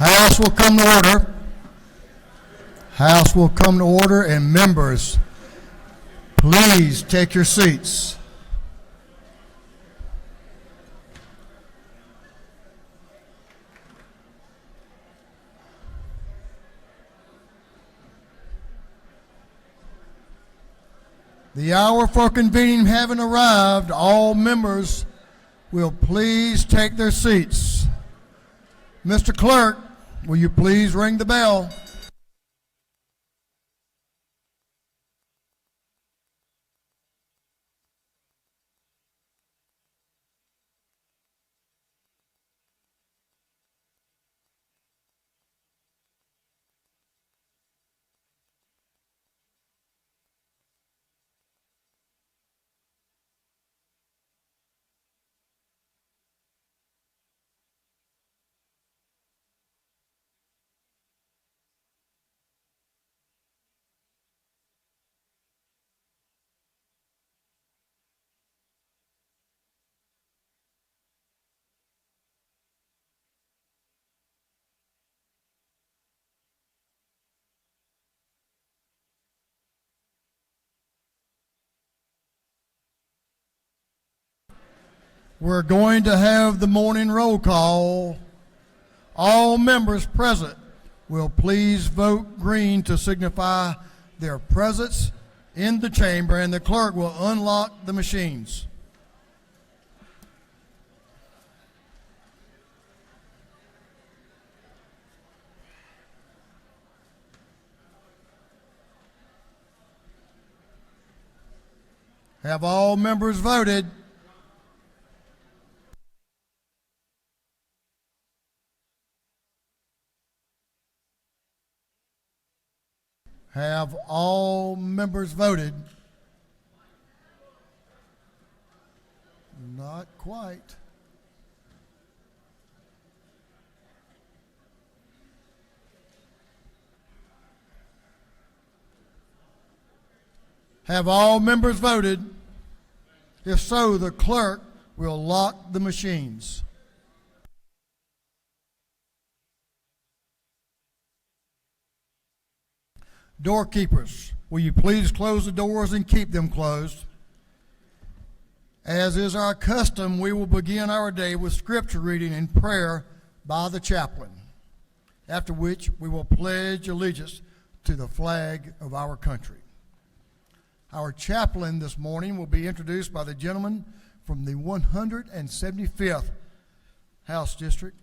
House will come to order. House will come to order, and members, please take your seats. The hour for convening having arrived, all members will please take their seats. Mr. Clerk, will you please ring the bell? We're going to have the morning roll call. All members present will please vote green to signify their presence in the chamber, and the clerk will unlock the machines. Have all members voted? Have all members voted? Not quite. Have all members voted? If so, the clerk will lock the machines. Doorkeepers, will you please close the doors and keep them closed? As is our custom, we will begin our day with scripture reading and prayer by the chaplain, after which we will pledge allegiance to the flag of our country. Our chaplain this morning will be introduced by the gentleman from the 175th House District,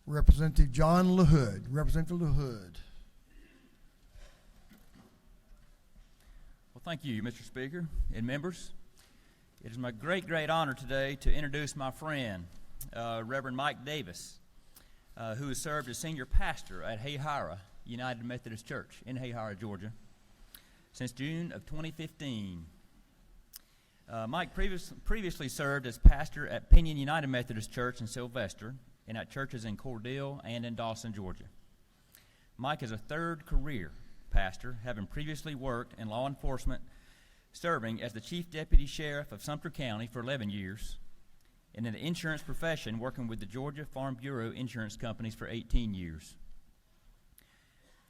Representative John LaHood. Representative LaHood. Thank you, Mr. Speaker and members. It is my great honor today to introduce my friend, Reverend Mike Davis, who has served as senior pastor at Hayhira United Methodist Church in Hayhira, Georgia, since June of 2015. Mike previously served as pastor at Pinion United Methodist Church in Sylvester and at churches in Cordele and in Dawson, Georgia. Mike is a third career pastor, having previously worked in law enforcement, serving as the Chief Deputy Sheriff of Sumter County for 11 years, and in the insurance profession, working with the Georgia Farm Bureau Insurance Companies for 18 years.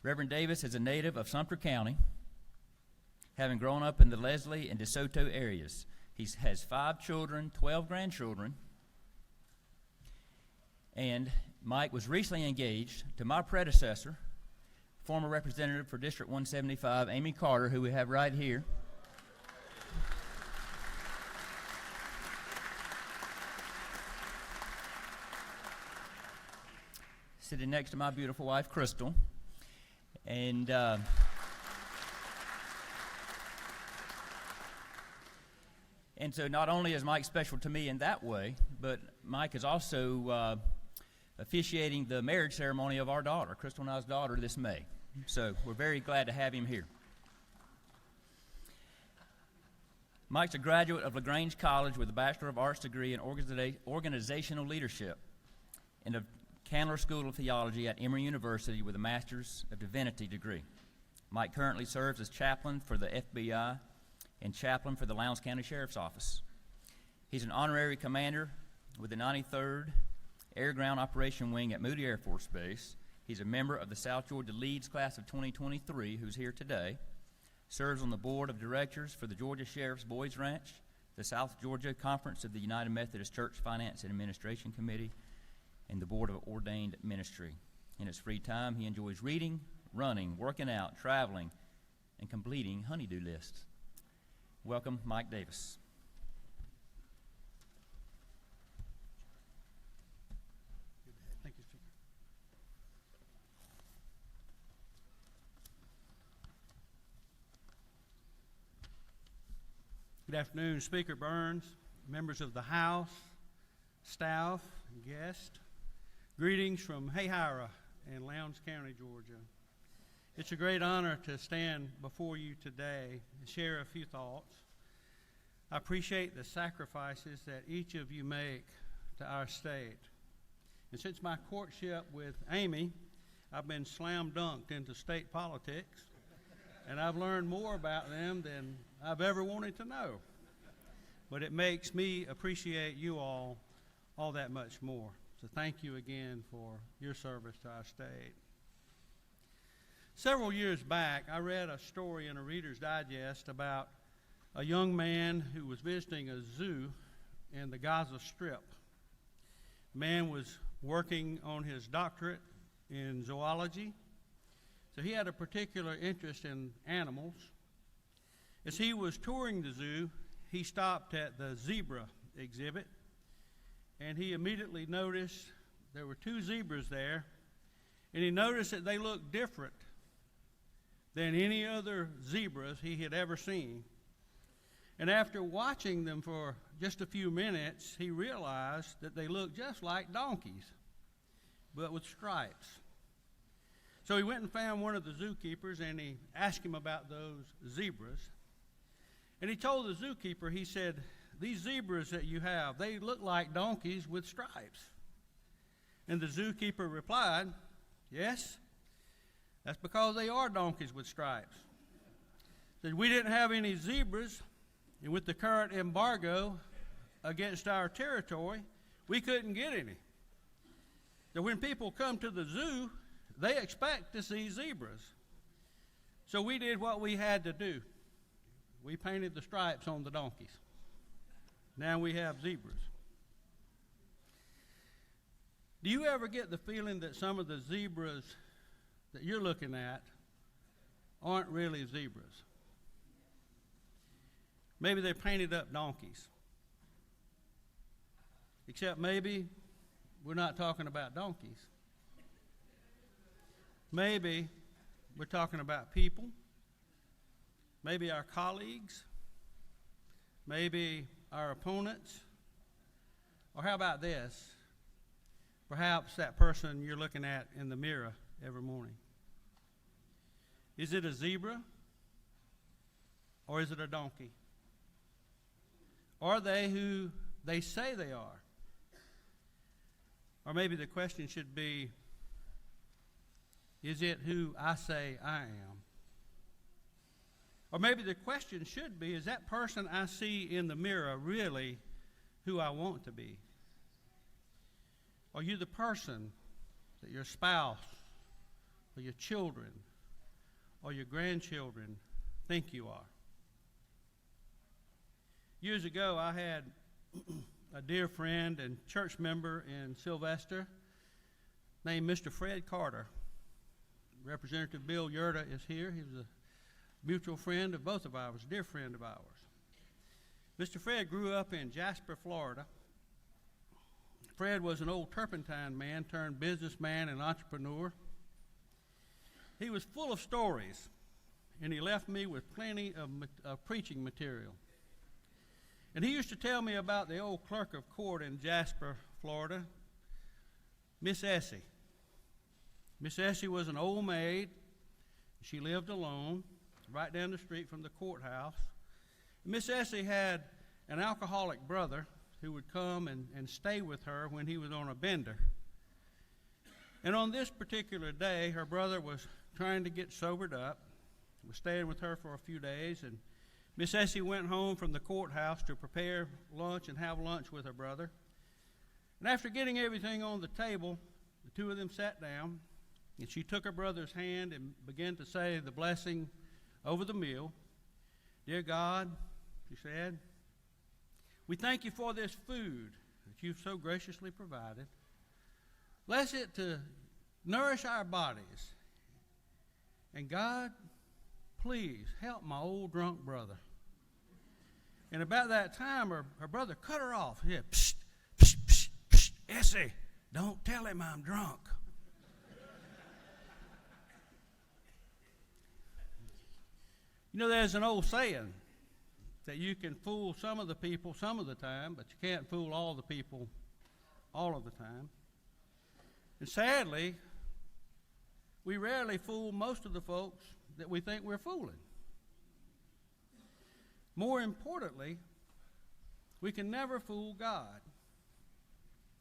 Reverend Davis is a native of Sumter County, having grown up in the Leslie and DeSoto areas. He has 5 children, 12 grandchildren, and Mike was recently engaged to my predecessor, former representative for District 175, Amy Carter, who we have right here. Sitting next to my beautiful wife, Crystal. And so not only is Mike special to me in that way, but Mike is also officiating the marriage ceremony of our daughter, Crystal and I's daughter, this May. So we're very glad to have him here. Mike's a graduate of LaGrange College with a Bachelor of Arts degree in Organizational Leadership and the Candler School of Theology at Emory University with a Master's of Divinity degree. Mike currently serves as chaplain for the FBI and chaplain for the Lowndes County Sheriff's Office. He's an honorary commander with the 93rd Air Ground Operation Wing at Moody Air Force Base He's a member of the South Georgia Leads Class of 2023, who's here today. Serves on the board of directors for the Georgia Sheriff's Boys Ranch, the South Georgia Conference of the United Methodist Church Finance and Administration Committee, and the Board of Ordained Ministry. In his free time, he enjoys reading, running, working out, traveling, and completing honey-do lists. Welcome, Mike Davis. Thank you, Speaker. Good afternoon, Speaker Burns, members of the House, staff, and guests. Greetings from Hayhira in Lowndes County, Georgia. It's a great honor to stand before you today and share a few thoughts. I appreciate the sacrifices that each of you make to our state. And since my courtship with Amy, I've been slam dunked into state politics, and I've learned more about them than I've ever wanted to know. But it makes me appreciate you all that much more. So thank you again for your service to our state. Several years back, I read a story in a Reader's Digest about a young man who was visiting a zoo in the Gaza Strip. The man was working on his doctorate in zoology, so he had a particular interest in animals. As he was touring the zoo, he stopped at the zebra exhibit, and he immediately noticed there were two zebras there, and he noticed that they looked different than any other zebras he had ever seen. And after watching them for just a few minutes, he realized that they looked just like donkeys, but with stripes. So he went and found one of the zookeepers, and he asked him about those zebras. And he told the zookeeper, he said, "These zebras that you have, they look like donkeys with stripes." And the zookeeper replied, "Yes, that's because they are donkeys with stripes." He said, "We didn't have any zebras, and with the current embargo against our territory, we couldn't get any. So when people come to the zoo, they expect to see zebras. So we did what we had to do. We painted the stripes on the donkeys. Now we have zebras." Do you ever get the feeling that some of the zebras that you're looking at aren't really zebras? Maybe they're painted up donkeys. Except maybe we're not talking about donkeys. Maybe we're talking about people, maybe our colleagues, maybe our opponents, or how about this? Perhaps that person you're looking at in the mirror every morning. Is it a zebra or is it a donkey? Are they who they say they are? Or maybe the question should be, is it who I say I am? Or maybe the question should be, is that person I see in the mirror really who I want to be? Are you the person that your spouse or your children or your grandchildren think you are? Years ago, I had a dear friend and church member in Sylvester named Mr. Fred Carter. Representative Bill Yerta is here. He was a mutual friend of both of ours, a dear friend of ours. Mr. Fred grew up in Jasper, Florida. Fred was an old turpentine man turned businessman and entrepreneur. He was full of stories, and he left me with plenty of preaching material. And he used to tell me about the old clerk of court in Jasper, Florida, Miss Essie. Miss Essie was an old maid. She lived alone right down the street from the courthouse. Miss Essie had an alcoholic brother who would come and stay with her when he was on a bender. And on this particular day, her brother was trying to get sobered up, was staying with her for a few days, and Miss Essie went home from the courthouse to prepare lunch and have lunch with her brother. And after getting everything on the table, the two of them sat down, And she took her brother's hand and began to say the blessing over the meal. Dear God, she said, we thank you for this food that you've so graciously provided. Bless it to nourish our bodies. And God, please help my old drunk brother. And about that time, her brother cut her off. He said, psst, psst, psst, psst, Essie, don't tell him I'm drunk. You know, there's an old saying that you can fool some of the people some of the time, but you can't fool all the people all of the time. And sadly, we rarely fool most of the folks that we think we're fooling. More importantly, we can never fool God.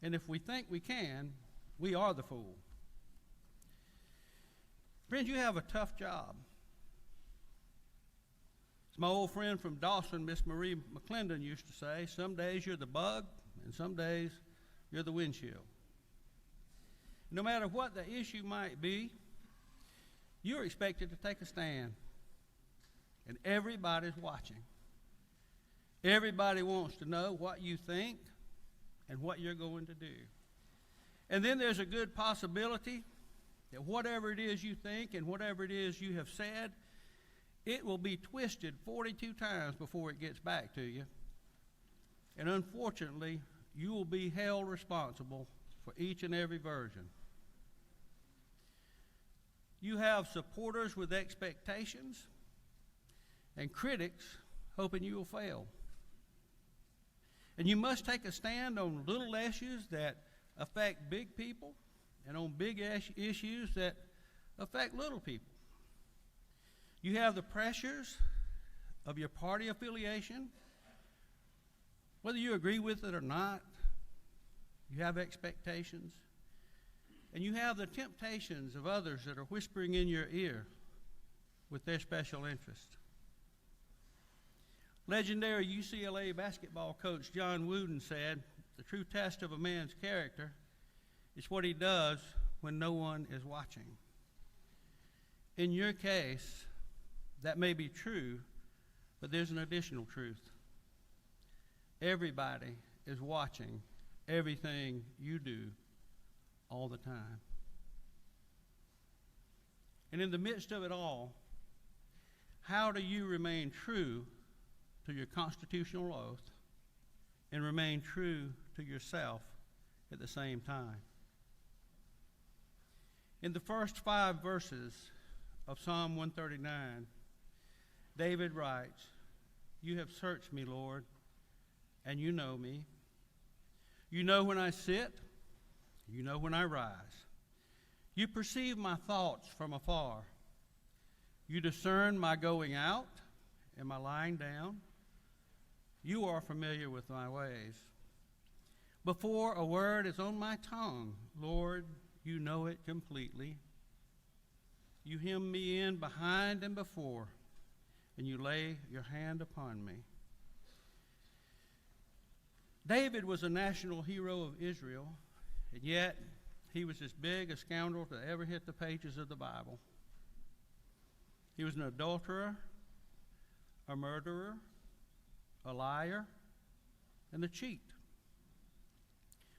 And if we think we can, we are the fool. Friends, you have a tough job. As my old friend from Dawson, Miss Marie McClendon, used to say, some days you're the bug, and some days you're the windshield. No matter what the issue might be, you're expected to take a stand. And everybody's watching. Everybody wants to know what you think and what you're going to do. And then there's a good possibility that whatever it is you think and whatever it is you have said, it will be twisted 42 times before it gets back to you. And unfortunately, you will be held responsible for each and every version. You have supporters with expectations and critics hoping you will fail. And you must take a stand on little issues that affect big people and on big issues that affect little people. You have the pressures of your party affiliation. Whether you agree with it or not, you have expectations. And you have the temptations of others that are whispering in your ear with their special interest. Legendary UCLA basketball coach John Wooden said, the true test of a man's character is what he does when no one is watching. In your case, that may be true, but there's an additional truth. Everybody is watching everything you do all the time. And in the midst of it all, how do you remain true to your constitutional oath and remain true to yourself at the same time? In the first 5 verses of Psalm 139, David writes, you have searched me, Lord, and you know me. You know when I sit, you know when I rise. You perceive my thoughts from afar. You discern my going out and my lying down. You are familiar with my ways. Before a word is on my tongue, Lord, you know it completely. You hem me in behind and before, and you lay your hand upon me. David was a national hero of Israel, and yet he was as big a scoundrel to ever hit the pages of the Bible. He was an adulterer, a murderer, a liar, and a cheat.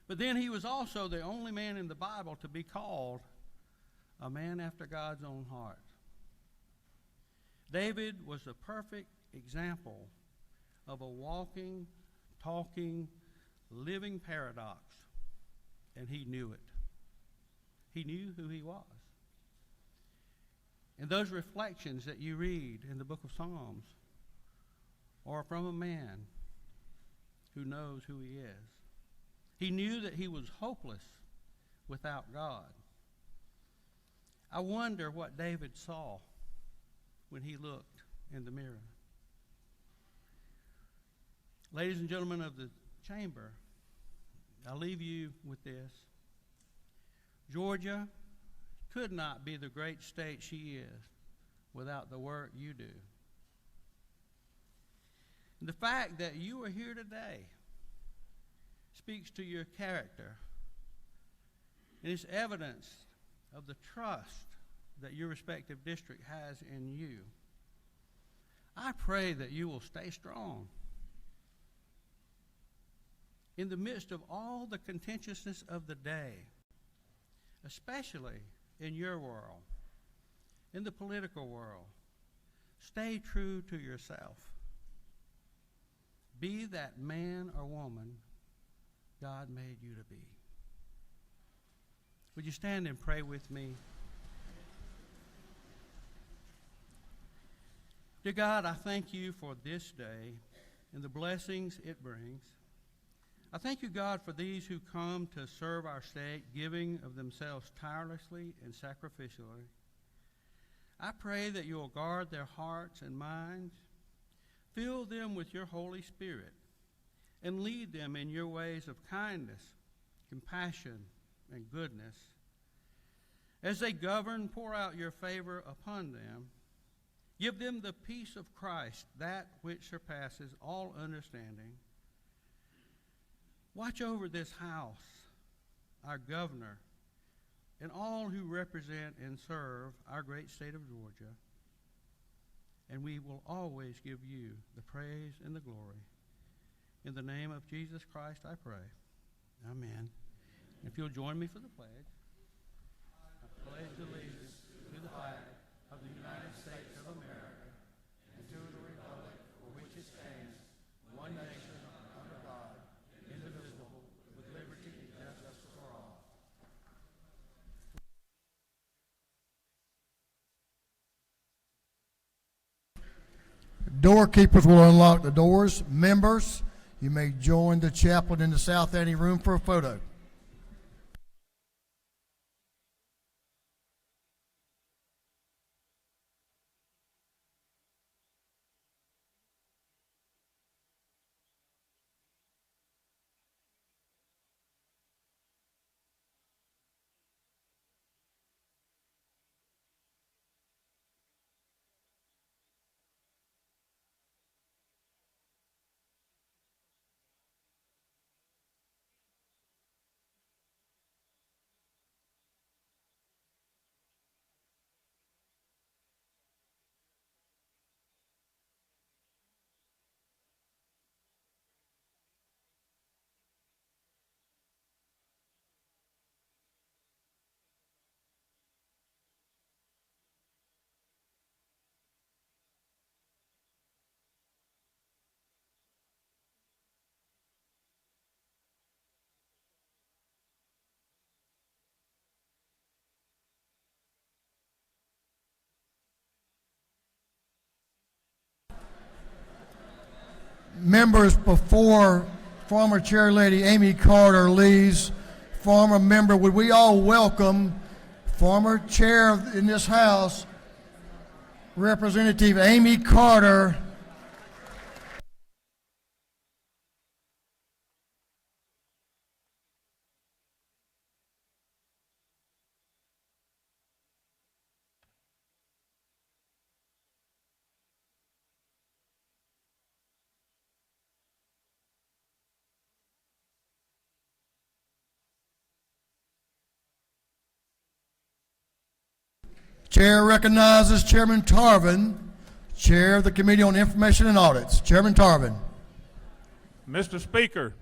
But then he was also the only man in the Bible to be called a man after God's own heart. David was a perfect example of a walking, talking, living paradox, and he knew it. He knew who he was. And those reflections that you read in the book of Psalms are from a man who knows who he is. He knew that he was hopeless without God. I wonder what David saw when he looked in the mirror. Ladies and gentlemen of the chamber, I'll leave you with this. Georgia could not be the great state she is without the work you do. And the fact that you are here today speaks to your character, and it's evidence of the trust that your respective district has in you. I pray that you will stay strong in the midst of all the contentiousness of the day, especially in your world, in the political world. Stay true to yourself. Be that man or woman God made you to be. Would you stand and pray with me? Dear God, I thank you for this day and the blessings it brings. I thank you, God, for these who come to serve our state, giving of themselves tirelessly and sacrificially. I pray that you will guard their hearts and minds, fill them with your Holy Spirit, and lead them in your ways of kindness, compassion, and goodness. As they govern, pour out your favor upon them. Give them the peace of Christ, that which surpasses all understanding. Watch over this house, our governor, and all who represent and serve our great state of Georgia. And we will always give you the praise and the glory. In the name of Jesus Christ, I pray. Amen. If you'll join me for the pledge. I pledge allegiance to the flag of the United States of America and to the republic for which it stands, one nation under God, indivisible, with liberty and justice for all. Doorkeepers will unlock the doors. Members, you may join the chaplain in the South Ante room for a photo. Members, before former Chair Lady Amy Carter leaves, former member, would we all welcome former Chair in this House, Representative Amy Carter. Chair recognizes Chairman Tarvin, Chair of the Committee on Information and Audits. Chairman Tarvin. Mr. Speaker,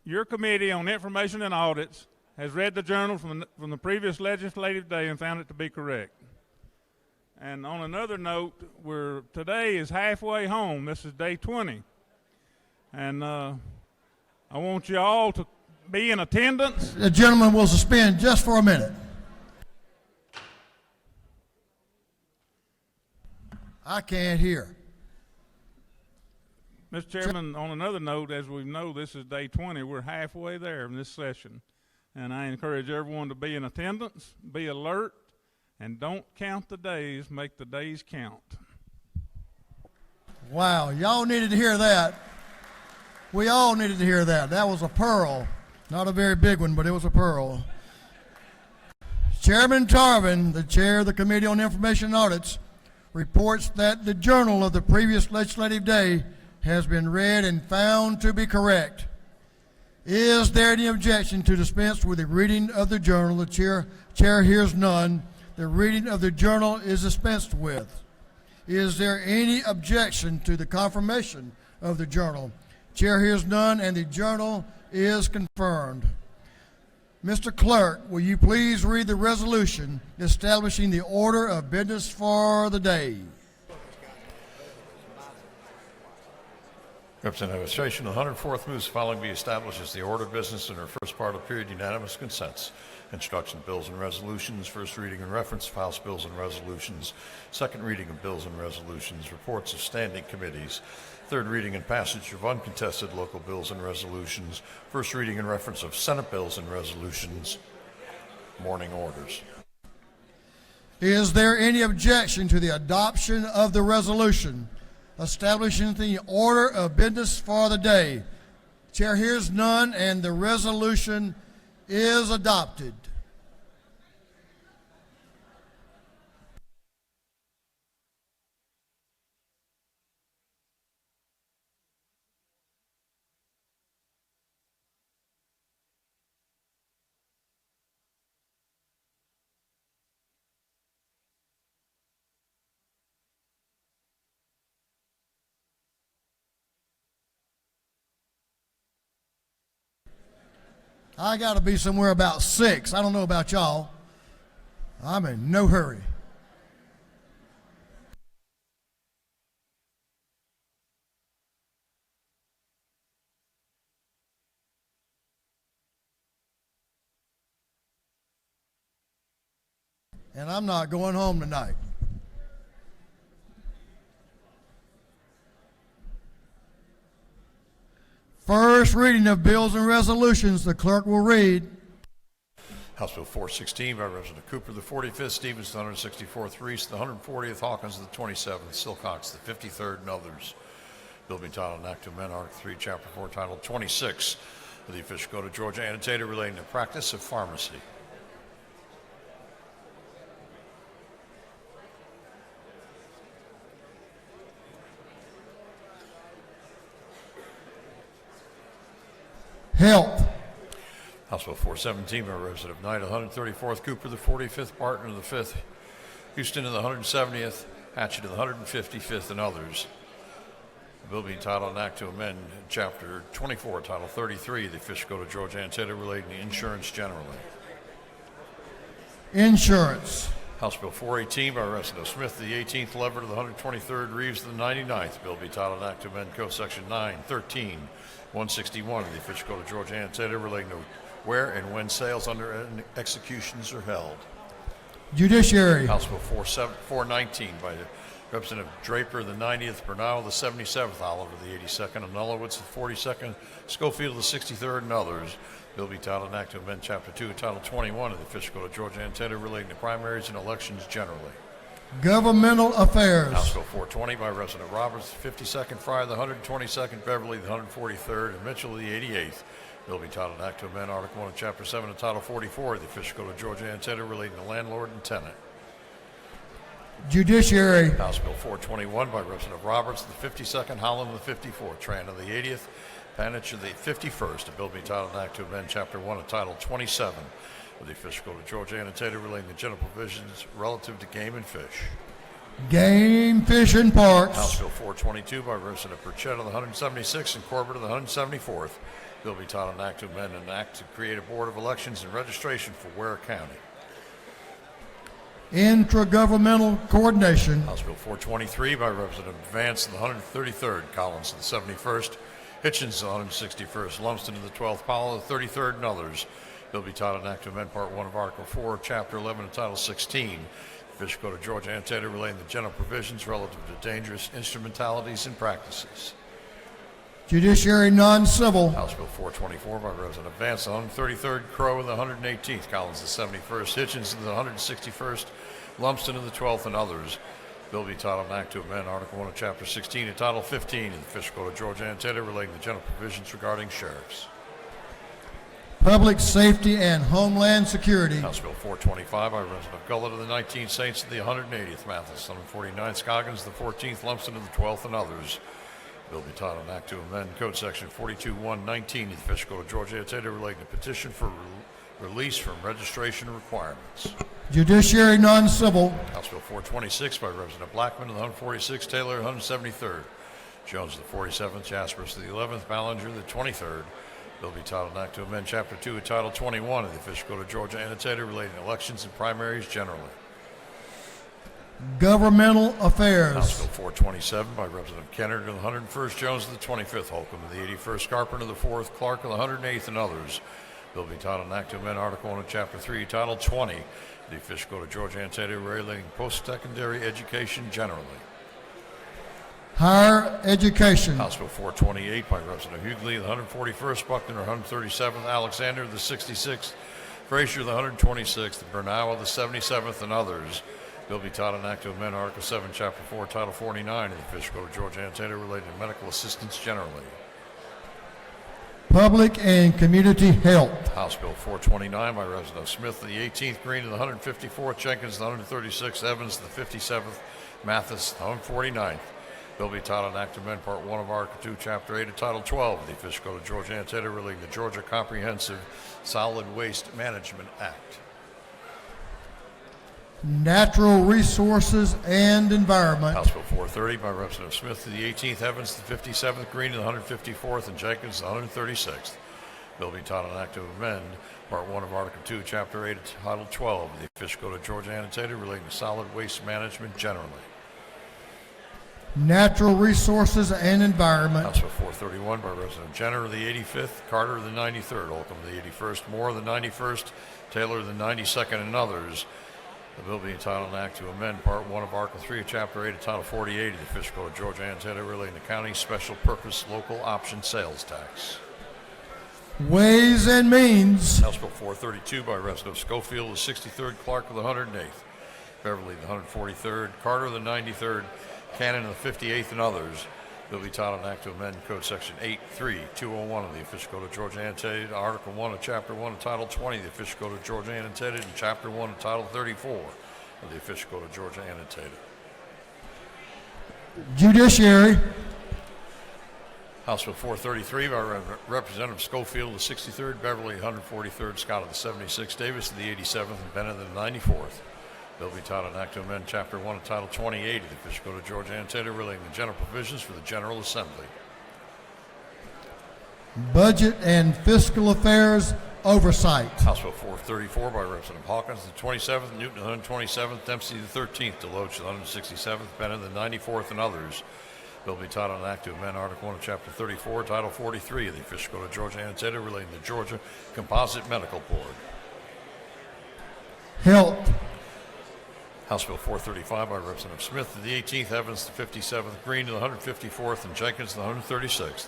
your Committee on Information and Audits has read the journal from the previous legislative day and found it to be correct. And on another note, today is halfway home. This is day 20. And I want you all to be in attendance. The gentleman will suspend just for a minute. I can't hear. Mr. Chairman, on another note, as we know, this is day 20. We're halfway there in this session. And I encourage everyone to be in attendance, be alert, and don't count the days, make the days count. Wow, y'all needed to hear that. We all needed to hear that. That was a pearl. Not a very big one, but it was a pearl. Chairman Tarvin, the Chair of the Committee on Information and Audits, reports that the journal of the previous legislative day has been read and found to be correct. Is there any objection to dispense with the reading of the journal? The chair hears none. The reading of the journal is dispensed with. Is there any objection to the confirmation of the journal? Chair hears none, and the journal is confirmed. Mr. Clerk, will you please read the resolution establishing the order of business for the day? Representative Administration, the 104th moves the following be established as the order of business in her first part of period unanimous consents. Introduction of bills and resolutions, first reading and reference of House bills and resolutions, second reading of bills and resolutions, reports of standing committees, third reading and passage of uncontested local bills and resolutions, first reading and reference of Senate bills and resolutions, morning orders. Is there any objection to the adoption of the resolution establishing the order of business for the day? Chair hears none, and the resolution is adopted. I got to be somewhere about 6. I don't know about y'all. I'm in no hurry. And I'm not going home tonight. First reading of bills and resolutions, the clerk will read. House Bill 416 by Representative Cooper, the 45th, Stevens, the 164th, Reese, the 140th, Hawkins, the 27th, Silcox, the 53rd, and others. Bill being titled, an act to amend Article 3, Chapter 4, Title 26 of the official code of Georgia annotated relating to practice of pharmacy. Health. House Bill 417 by Representative Knight, 134th, Cooper, the 45th, Barton, the 5th, Houston, the 170th, Hatchett, the 155th, and others. The bill being titled, an act to amend Chapter 24, Title 33 of the official code of Georgia annotated relating to insurance generally. Insurance. House Bill 418 by Representative Smith, the 18th, Lever, the 123rd, Reeves, the 99th. Bill be titled, an act to amend Code Section 913, 161 of the official code of Georgia annotated relating to where and when sales under executions are held. Judiciary. House Bill 419 by Representative Draper, the 90th, Bernal, the 77th, Oliver, the 82nd, and Nulowitz, the 42nd, Schofield, the 63rd, and others. Bill be titled, an act to amend Chapter 2, Title 21 of the official code of Georgia annotated relating to primaries and elections generally. Governmental affairs. House Bill 420 by Representative Roberts, the 52nd, Fryer, the 122nd, Beverly, the 143rd, and Mitchell, the 88th. Bill be titled, an act to amend Article 1 of Chapter 7 of Title 44 of the official code of Georgia annotated relating to landlord and tenant. Judiciary. House Bill 421 by Representative Roberts, the 52nd, Holland, the 54th, Trana, the 80th, Panich, the 51st. A bill be titled, an act to amend Chapter 1 of Title 27 of the official code of Georgia annotated relating to general provisions relative to game and fish. Game, fish, and parks. House Bill 422 by Representative Burchett of the 176th and Corbett of the 174th. Bill be titled, an act to amend an act to create a board of elections and registration for Ware County. Intragovernmental coordination. House Bill 423 by Representative Vance of the 133rd, Collins of the 71st, Hitchens of the 161st, Lumsden of the 12th, Powell of the 33rd, and others. Bill be titled, an act to amend Part 1 of Article 4, Chapter 11 of Title 16, official code of Georgia annotated relating to general provisions relative to dangerous instrumentalities and practices. Judiciary non-civil. House Bill 424 by Representative Vance, the 133rd, Crow of the 118th, Collins the 71st, Hitchens of the 161st, Lumsden of the 12th, and others. Bill be titled, an act to amend Article 1 of Chapter 16 and Title 15 of the official code of Georgia annotated relating to general provisions regarding sheriffs. Public safety and homeland security. House Bill 425 by Representative Gullett of the 19th, Saints of the 180th, Mathis, 149th, Scoggins the 14th, Lumsden of the 12th, and others. Bill be titled an act to amend Code Section 42-119 of the official code of Georgia annotated relating to petition for release from registration requirements. Judiciary non-civil. House Bill 426 by Representative Blackman of the 146th, Taylor of the 173rd, Jones of the 47th, Jaspers of the 11th, Ballinger of the 23rd. Bill be titled an act to amend Chapter 2 of Title 21 of the official code of Georgia annotated relating to elections and primaries generally. Governmental affairs. House Bill 427 by Representative Kennard of the 101st, Jones of the 25th, Holcomb of the 81st, Carpenter of the 4th, Clark of the 108th, and others. Bill be titled an act to amend Article 1 of Chapter 3, Title 20 of the official code of Georgia annotated relating to post-secondary education generally. Higher education. House Bill 428 by Representative Hughley of the 141st, Buckner of the 137th, Alexander of the 66th, Frazier of the 126th, Bernau of the 77th, and others. Bill be titled an act to amend Article 7, Chapter 4, Title 49 of the official code of Georgia annotated relating to medical assistance generally. Public and community health. House Bill 429 by Representative Smith of the 18th, Green of the 154th, Jenkins of the 136th, Evans of the 57th, Mathis of the 149th. Bill be titled an act to amend Part 1 of Article 2, Chapter 8 of Title 12 of the official code of Georgia annotated relating to the Georgia Comprehensive Solid Waste Management Act. Natural resources and environment. House Bill 430 by Representative Smith of the 18th, Evans of the 57th, Green of the 154th, and Jenkins of the 136th. Bill be titled an act to amend Part 1 of Article 2, Chapter 8 of Title 12 of the official code of Georgia annotated relating to solid waste management generally. Natural resources and environment. House Bill 431 by Representative Jenner of the 85th, Carter of the 93rd, Holcomb of the 81st, Moore of the 91st, Taylor of the 92nd, and others. The bill being entitled an act to amend Part 1 of Article 3 of Chapter 8 of Title 48 of the official code of Georgia annotated relating to county special purpose local option sales tax. Ways and means. House Bill 432 by Representative Schofield of the 63rd, Clark of the 108th, Beverly of the 143rd, Carter of the 93rd, Cannon of the 58th, and others. Bill be titled an act to amend Code Section 83201 of the official code of Georgia annotated, Article 1 of Chapter 1 of Title 20 of the official code of Georgia annotated, and Chapter 1 of Title 34 of the official code of Georgia annotated. Judiciary. House Bill 433 by Representative Schofield of the 63rd, Beverly 143rd, Scott of the 76th, Davis of the 87th, and Bennett of the 94th. Bill be titled an act to amend Chapter 1 of Title 28 of the official code of Georgia annotated relating to general provisions for the General Assembly. Budget and fiscal affairs oversight. House Bill 434 by Representative Hawkins, the 27th, Newton, the 127th, Dempsey, the 13th, Deloach, the 167th, Bennett, the 94th, and others. Bill be titled an act to amend Article 1 of Chapter 34, Title 43 of the official code of Georgia annotated relating to Georgia Composite Medical Board. Health. House Bill 435 by Representative Smith of the 18th, Evans the 57th, Green to the 154th, and Jenkins the 136th.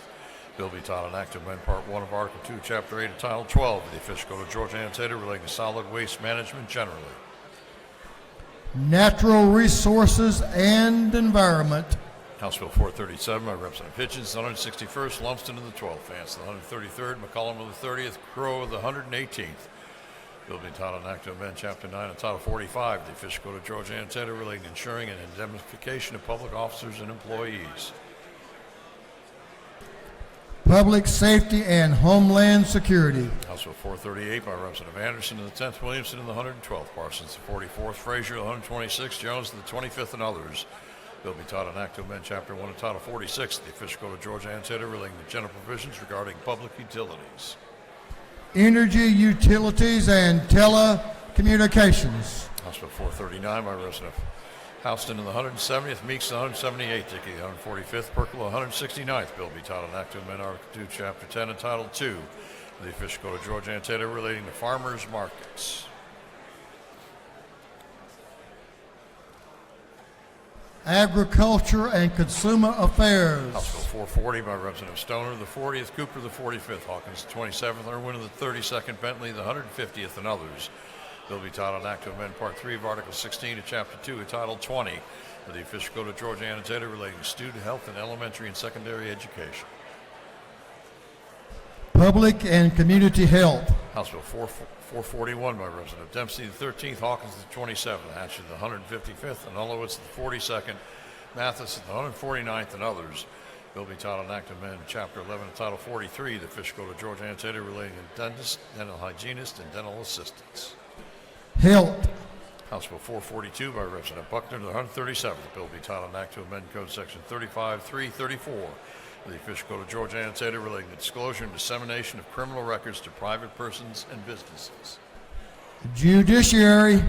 Bill be titled an act to amend Part 1 of Article 2, Chapter 8 of Title 12 of the official code of Georgia annotated relating to solid waste management generally. Natural resources and environment. House Bill 437 by Representative Hitchens, the 161st, Lumsden of the 12th, Vance the 133rd, McCollum of the 30th, Crow of the 118th. Bill be entitled an act to amend Chapter 9 of Title 45 of the official code of Georgia annotated relating to ensuring an indemnification of public officers and employees. Public safety and homeland security. House Bill 438 by Representative Anderson of the 10th, Williamson of the 112th, Parsons the 44th, Frazier of the 126th, Jones of the 25th, and others. Bill be titled an act to amend Chapter 1 of Title 46 of the official code of Georgia annotated relating to general provisions regarding public utilities. Energy, utilities, and telecommunications. House Bill 439 by Representative Houston of the 170th, Meeks of the 178th, Dickey of the 145th, Perkle of the 169th. Bill be titled an act to amend Article 2, Chapter 10 and Title 2 of the official code of Georgia annotated relating to farmers markets. Agriculture and consumer affairs. House Bill 440 by Representative Stoner of the 40th, Cooper of the 45th, Hawkins the 27th, Irwin of the 32nd, Bentley the 150th, and others. Bill be titled an act to amend Part 3 of Article 16 of Chapter 2 of Title 20 of the official code of Georgia annotated relating to student health in elementary and secondary education. Public and community health. House Bill 441 by Representative Dempsey the 13th, Hawkins the 27th, Hatchett the 155th, and Ulowitz the 42nd, Mathis the 149th, and others. Bill be titled an act to amend Chapter 11 of Title 43 of the Official Code of Georgia annotated relating to dentists, dental hygienists, and dental assistants. Health. House Bill 442 by Representative Buckner to the 137th. The bill be titled an act to amend Code Section 35-334 of the Official Code of Georgia annotated relating to disclosure and dissemination of criminal records to private persons and businesses. Judiciary.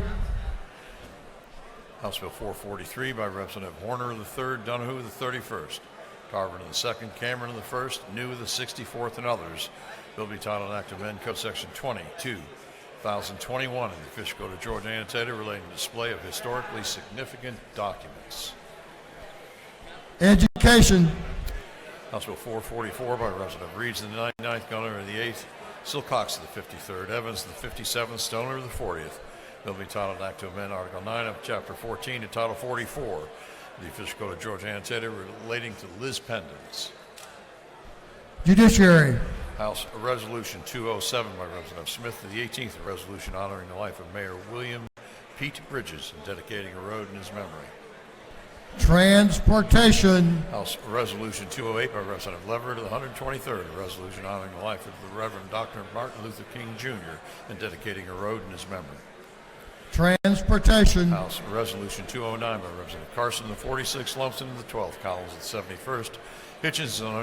House Bill 443 by Representative Horner of the 3rd, Donahue of the 31st, Carvin of the 2nd, Cameron of the 1st, New of the 64th, and others. Bill be titled an act to amend Code Section 2021 of the Official Code of Georgia annotated relating to display of historically significant documents. Education. House Bill 444 by Representative Reeds of the 99th, Gunner of the 8th, Silcox of the 53rd, Evans of the 57th, Stoner of the 40th. Bill be titled an act to amend Article 9 of Chapter 14 to Title 44 of the Official Code of Georgia annotated relating to Liz Pendens. Judiciary. House Resolution 207 by Representative Smith of the 18th, a resolution honoring the life of Mayor William Pete Bridges and dedicating a road in his memory. Transportation. House Resolution 208 by Representative Leverett of the 123rd, a resolution honoring the life of the Reverend Dr. Martin Luther King Jr. and dedicating a road in his memory. Transportation. House Resolution 209 by Representative Carson of the 46th, Lumpson of the 12th, Collins of the 71st, Hitchens of the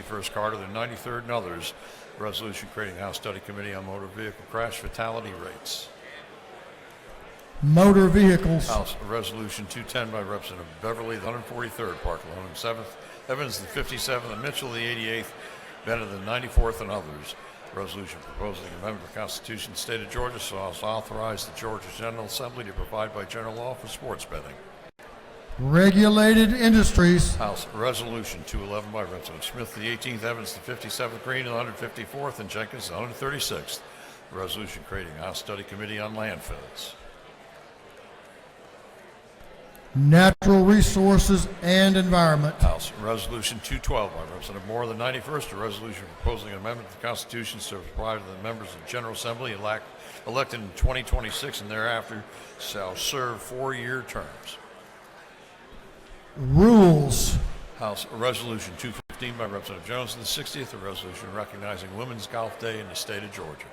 161st, Carter of the 93rd, and others. A resolution creating a House Study Committee on Motor Vehicle Crash Fatality Rates. Motor vehicles. House Resolution 210 by Representative Beverly of the 143rd, Parker of the 107th, Evans of the 57th, and Mitchell of the 88th, Bennett of the 94th, and others. A resolution proposing an amendment to the Constitution of the State of Georgia so as to authorize the Georgia General Assembly to provide by general law for sports betting. Regulated industries. House Resolution 211 by Representative Smith, the 18th, Evans, the 57th, Green, the 154th, and Jenkins, the 136th. A resolution creating a House Study Committee on landfills. Natural resources and environment. House Resolution 212 by Representative Moore, the 91st, a resolution proposing an amendment to the Constitution to provide that the members of the General Assembly elected in 2026 and thereafter shall serve 4-year terms. Rules. House Resolution 215 by Representative Jones of the 60th, a resolution recognizing Women's Golf Day in the state of Georgia.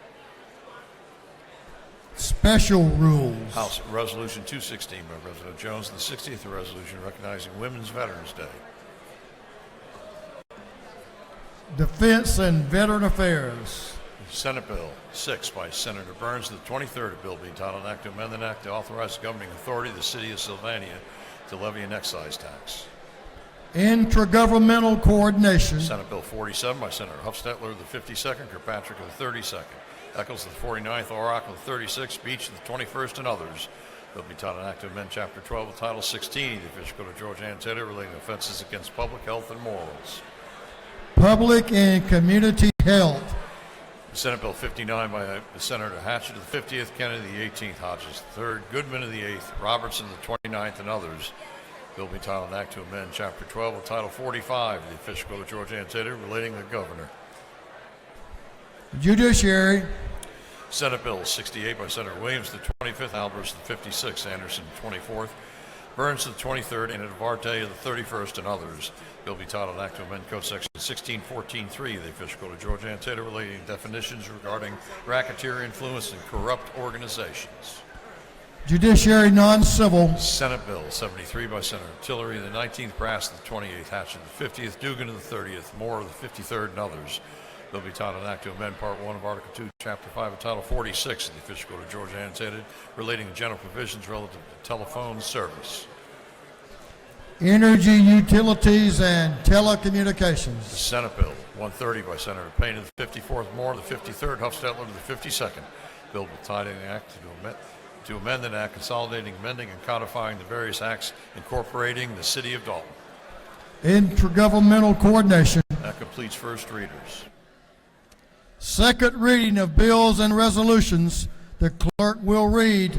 Special rules. House Resolution 216 by Representative Jones of the 60th, a resolution recognizing Women's Veterans Day. Defense and Veteran Affairs. Senate Bill 6 by Senator Burns of the 23rd, a bill being titled an act to amend an act to authorize the governing authority of the city of Sylvania to levy an excise tax. Intragovernmental coordination. Senate Bill 47 by Senator Huffstetler of the 52nd, Kirkpatrick of the 32nd, Eccles of the 49th, Oracle of the 36th, Beach of the 21st, and others. Bill be titled an act to amend Chapter 12 of Title 16 of the Official Code of Georgia annotated relating to offenses against public health and morals. Public and community health. Senate Bill 59 by Senator Hatchett of the 50th, Kennedy the 18th, Hodges the 3rd, Goodman of the 8th, Robertson the 29th, and others. Bill be titled an act to amend Chapter 12 of Title 45 of the Official Code of Georgia annotated relating to the governor. Judiciary. Senate Bill 68 by Senator Williams the 25th, Albers the 56th, Anderson the 24th, Burns the 23rd, and Duarte of the 31st, and others. Bill be titled an act to amend Code Section 1614.3 of the Official Code of Georgia annotated relating to definitions regarding racketeer influence and corrupt organizations. Judiciary non-civil. Senate Bill 73 by Senator Tillery of the 19th, Brass of the 28th, Hatch of the 50th, Dugan of the 30th, Moore of the 53rd, and others. Bill be titled an act to amend Part 1 of Article 2, Chapter 5 of Title 46 of the Official Code of Georgia annotated relating to general provisions relative to telephone service. Energy, utilities, and telecommunications. The Senate Bill 130 by Senator Payne of the 54th, Moore of the 53rd, Huffstetler of the 52nd. Bill be titled an act to amend an act consolidating, amending, and codifying the various acts incorporating the city of Dalton. Intergovernmental coordination. That completes first readers. Second reading of bills and resolutions. The clerk will read.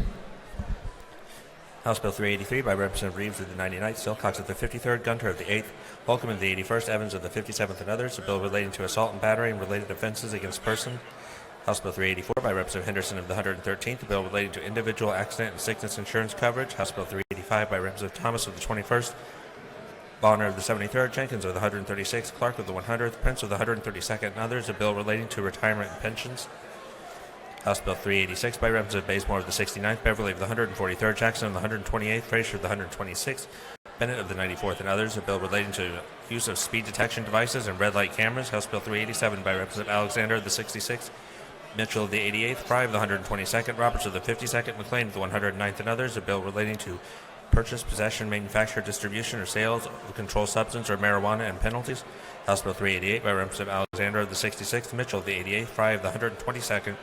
House Bill 383 by Representative Reeves of the 99th, Silcox of the 53rd, Gunter of the 8th, Holcomb of the 81st, Evans of the 57th, and others. A bill relating to assault and battery and related offenses against person. House Bill 384 by Representative Henderson of the 113th, a bill relating to individual accident and sickness insurance coverage. House Bill 385 by Representative Thomas of the 21st, Bonner of the 73rd, Jenkins of the 136th, Clark of the 100th, Prince of the 132nd, and others, a bill relating to retirement and pensions. House Bill 386 by Representative Bazemore of the 69th, Beverly of the 143rd, Jackson of the 128th, Frazier of the 126th, Bennett of the 94th, and others, a bill relating to use of speed detection devices and red light cameras. House Bill 387 by Representative Alexander of the 66th, Mitchell of the 88th, Fry of the 122nd, Roberts of the 52nd, McLean of the 109th, and others, a bill relating to purchase, possession, manufacture, distribution, or sales of a controlled substance or marijuana and penalties. House Bill 388 by Representative Alexander of the 66th, Mitchell of the 88th, Fry of the 122nd,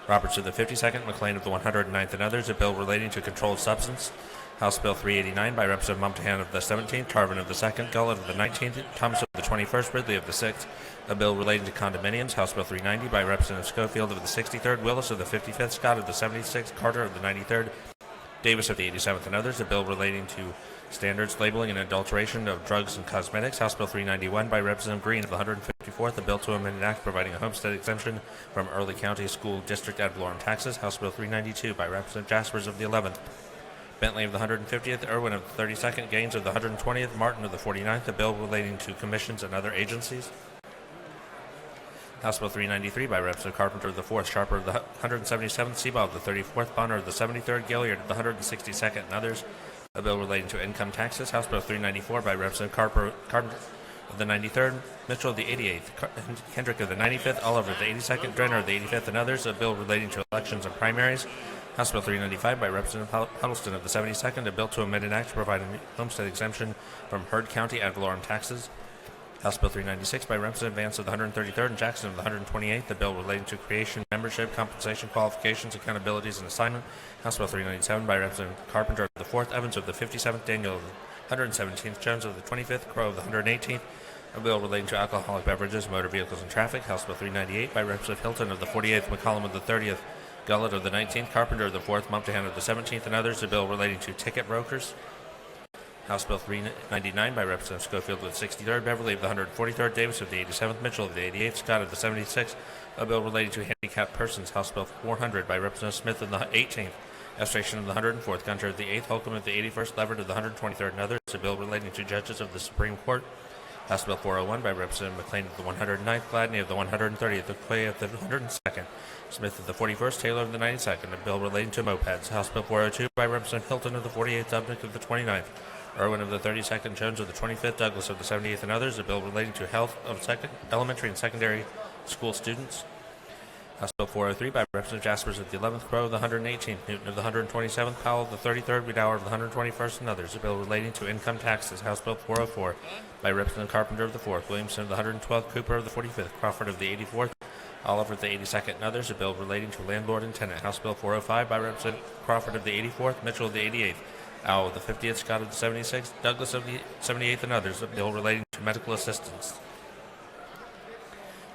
Roberts of the 52nd, McLean of the 109th, and others, a bill relating to controlled substance. House Bill 389 by Representative Mumtahan of the 17th, Tarvin of the 2nd, Gullett of the 19th, Thomas of the 21st, Ridley of the 6th, a bill relating to condominiums. House Bill 390 by Representative Schofield of the 63rd, Willis of the 55th, Scott of the 76th, Carter of the 93rd, Davis of the 87th, and others, a bill relating to standards, labeling, and adulteration of drugs and cosmetics. House Bill 391 by Representative Green of the 154th, a bill to amend an act providing a homestead exemption from Early County School District ad valorem taxes. House Bill 392 by Representative Jaspers of the 11th, Bentley of the 150th, Irwin of the 32nd, Gaines of the 120th, Martin of the 49th, a bill relating to commissions and other agencies. House Bill 393 by Representative Carpenter of the 4th, Sharper of the 177th, Seabaugh of the 34th, Bonner of the 73rd, Gilliard of the 162nd, and others, a bill relating to income taxes. House Bill 394 by Representative Carpenter of the 93rd, Mitchell of the 88th, Kendrick of the 95th, Oliver of the 82nd, Drenner of the 85th, and others, a bill relating to elections and primaries. House Bill 395 by Representative Huddleston of the 72nd, a bill to amend an act to provide a homestead exemption from Heard County ad valorem taxes. House Bill 396 by Representative Vance of the 133rd and Jackson of the 128th, the bill relating to creation, membership, compensation, qualifications, accountabilities, and assignment. House Bill 397 by Representative Carpenter of the 4th, Evans of the 57th, Daniel of the 117th, Jones of the 25th, Crow of the 118th, a bill relating to alcoholic beverages, motor vehicles, and traffic. House Bill 398 by Representative Hilton of the 48th, McCollum of the 30th, Gullett of the 19th, Carpenter of the 4th, Mumtahan of the 17th, and others, a bill relating to ticket brokers. House Bill 399 by Representative Schofield of the 63rd, Beverly of the 143rd, Davis of the 87th, Mitchell of the 88th, Scott of the 76th, a bill relating to handicapped persons. House Bill 400 by Representative Smith of the 18th, Estration of the 104th, Gunter of the 8th, Holcomb of the 81st, Leverett of the 123rd, and others, a bill relating to judges of the Supreme Court. House Bill 401 by Representative McLean of the 109th, Gladney of the 130th, McQuay of the 102nd, Smith of the 41st, Taylor of the 92nd, a bill relating to mopeds. House Bill 402 by Representative Hilton of the 48th, Dubnick of the 29th, Irwin of the 32nd, Jones of the 25th, Douglas of the 78th, and others, a bill relating to health of elementary and secondary school students. House Bill 403 by Representative Jaspers of the 11th, Crow of the 118th, Newton of the 127th, Powell of the 33rd, Wiedauer of the 121st, and others, a bill relating to income taxes. House Bill 404 by Representative Carpenter of the 4th, Williamson of the 112th, Cooper of the 45th, Crawford of the 84th, Oliver of the 82nd, and others, a bill relating to landlord and tenant. House Bill 405 by Representative Crawford of the 84th, Mitchell of the 88th, Owl of the 50th, Scott of the 76th, Douglas of the 78th, and others, a bill relating to medical assistance.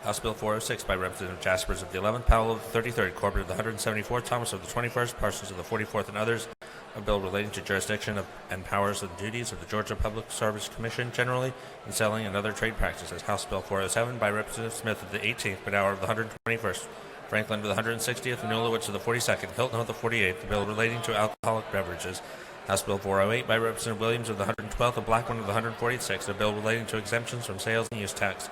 House Bill 406 by Representative Jaspers of the 11th, Powell of the 33rd, Corbett of the 174th, Thomas of the 21st, Parsons of the 44th, and others, a bill relating to jurisdiction and powers and duties of the Georgia Public Service Commission generally in selling and other trade practices. House Bill 407 by Representative Smith of the 18th, Wiedauer of the 121st, Franklin of the 160th, and Newlowitz of the 42nd, Hilton of the 48th, a bill relating to alcoholic beverages. House Bill 408 by Representative Williams of the 112th and Blackman of the 146th, a bill relating to exemptions from sales and use tax.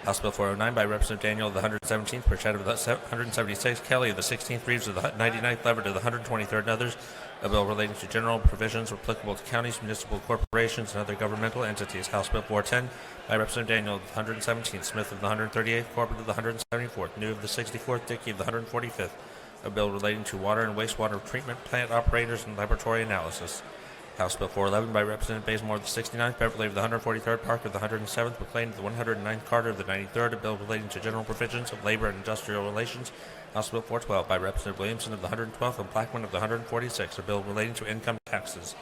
House Bill 409 by Representative Daniel of the 117th, Burchett of the 176th, Kelly of the 16th, Reeves of the 99th, Leverett of the 123rd, and others, a bill relating to general provisions applicable to counties, municipal corporations, and other governmental entities. House Bill 410 by Representative Daniel of the 117th, Smith of the 138th, Corbett of the 174th, New of the 64th, Dickey of the 145th, a bill relating to water and wastewater treatment plant operators and laboratory analysis. House Bill 411 by Representative Bazemore of the 69th, Beverly of the 143rd, Park of the 107th, McLean of the 109th, Carter of the 93rd, a bill relating to general provisions of labor and industrial relations. House Bill 412 by Representative Williamson of the 112th and Blackman of the 146th, a bill relating to income taxes.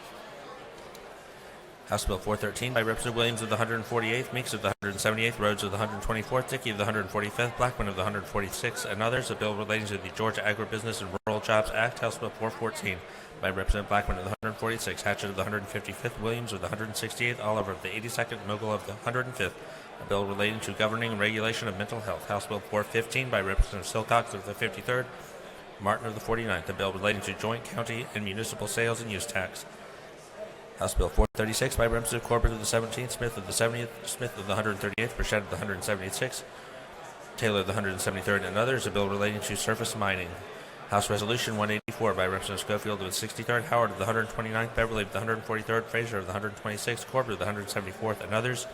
House Bill 413 by Representative Williams of the 148th, Meeks of the 178th, Rhodes of the 124th, Dickey of the 145th, Blackman of the 146th, and others, a bill relating to the Georgia Agribusiness and Rural Jobs Act. House Bill 414 by Representative Blackman of the 146th, Hatchett of the 155th, Williams of the 168th, Oliver of the 82nd, Mogul of the 105th, a bill relating to governing and regulation of mental health. House Bill 415 by Representative Silcox of the 53rd, Martin of the 49th, a bill relating to joint county and municipal sales and use tax. House Bill 436 by Representative Corbett of the 17th, Smith of the 70th, Smith of the 138th, Burchett of the 176th, Taylor of the 173rd, and others, a bill relating to surface mining. House Resolution 184 by Representative Schofield of the 63rd, Howard of the 129th, Beverly of the 143rd, Fraser of the 126th, Corbett of the 174th, and others.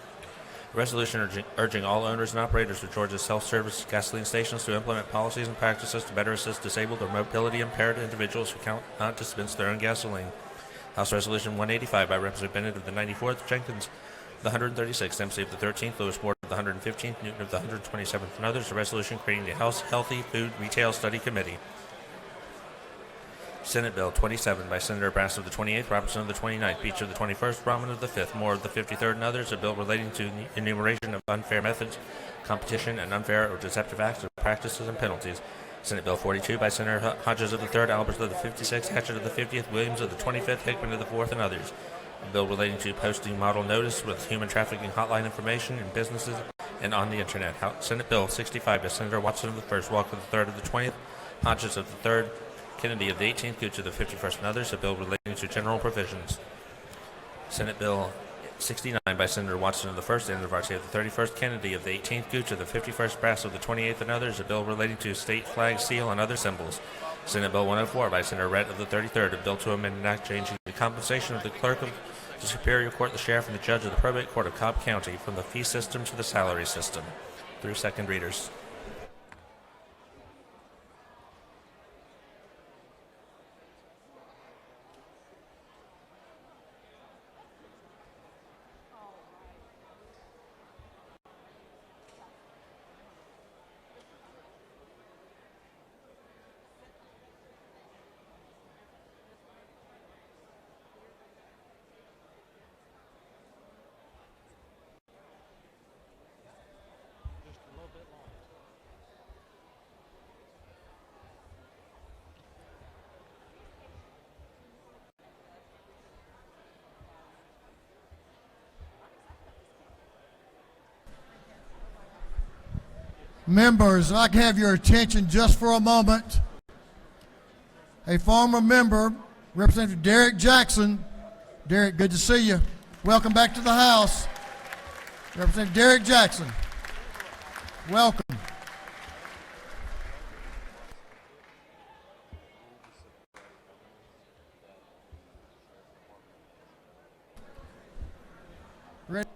A resolution urging all owners and operators of Georgia's self-service gasoline stations to implement policies and practices to better assist disabled or mobility-impaired individuals who cannot dispense their own gasoline. House Resolution 185 by Representative Bennett of the 94th, Jenkins of the 136th, Dempsey of the 13th, Lewis Ward of the 115th, Newton of the 127th, and others. A resolution creating the House Healthy Food Retail Study Committee. Senate Bill 27 by Senator Brass of the 28th, Robertson of the 29th, Beach of the 21st, Brahman of the 5th, Moore of the 53rd, and others. A bill relating to enumeration of unfair methods, competition, and unfair or deceptive acts of practices and penalties. Senate Bill 42 by Senator Hodges of the 3rd, Albers of the 56th, Hatchett of the 50th, Williams of the 25th, Hickman of the 4th, and others. A bill relating to posting model notice with human trafficking hotline information in businesses and on the Internet. Senate Bill 65 by Senator Watson of the 1st, Walker of the 3rd, of the 20th, Hodges of the 3rd, Kennedy of the 18th, Gooch of the 51st, and others. A bill relating to general provisions. Senate Bill 69 by Senator Watson of the 1st, Andrew Varty of the 31st, Kennedy of the 18th, Gooch of the 51st, Brass of the 28th, and others. A bill relating to state flag, seal, and other symbols. Senate Bill 104 by Senator Rhett of the 33rd, a bill to amend an act changing the compensation of the clerk of the Superior Court, the sheriff, and the judge of the probate court of Cobb County from the fee system to the salary system. Through second readers. Members, I'd like to have your attention just for a moment. A former member, Representative Derek Jackson. Derek, good to see you. Welcome back to the House. Representative Derek Jackson. Welcome. Ready?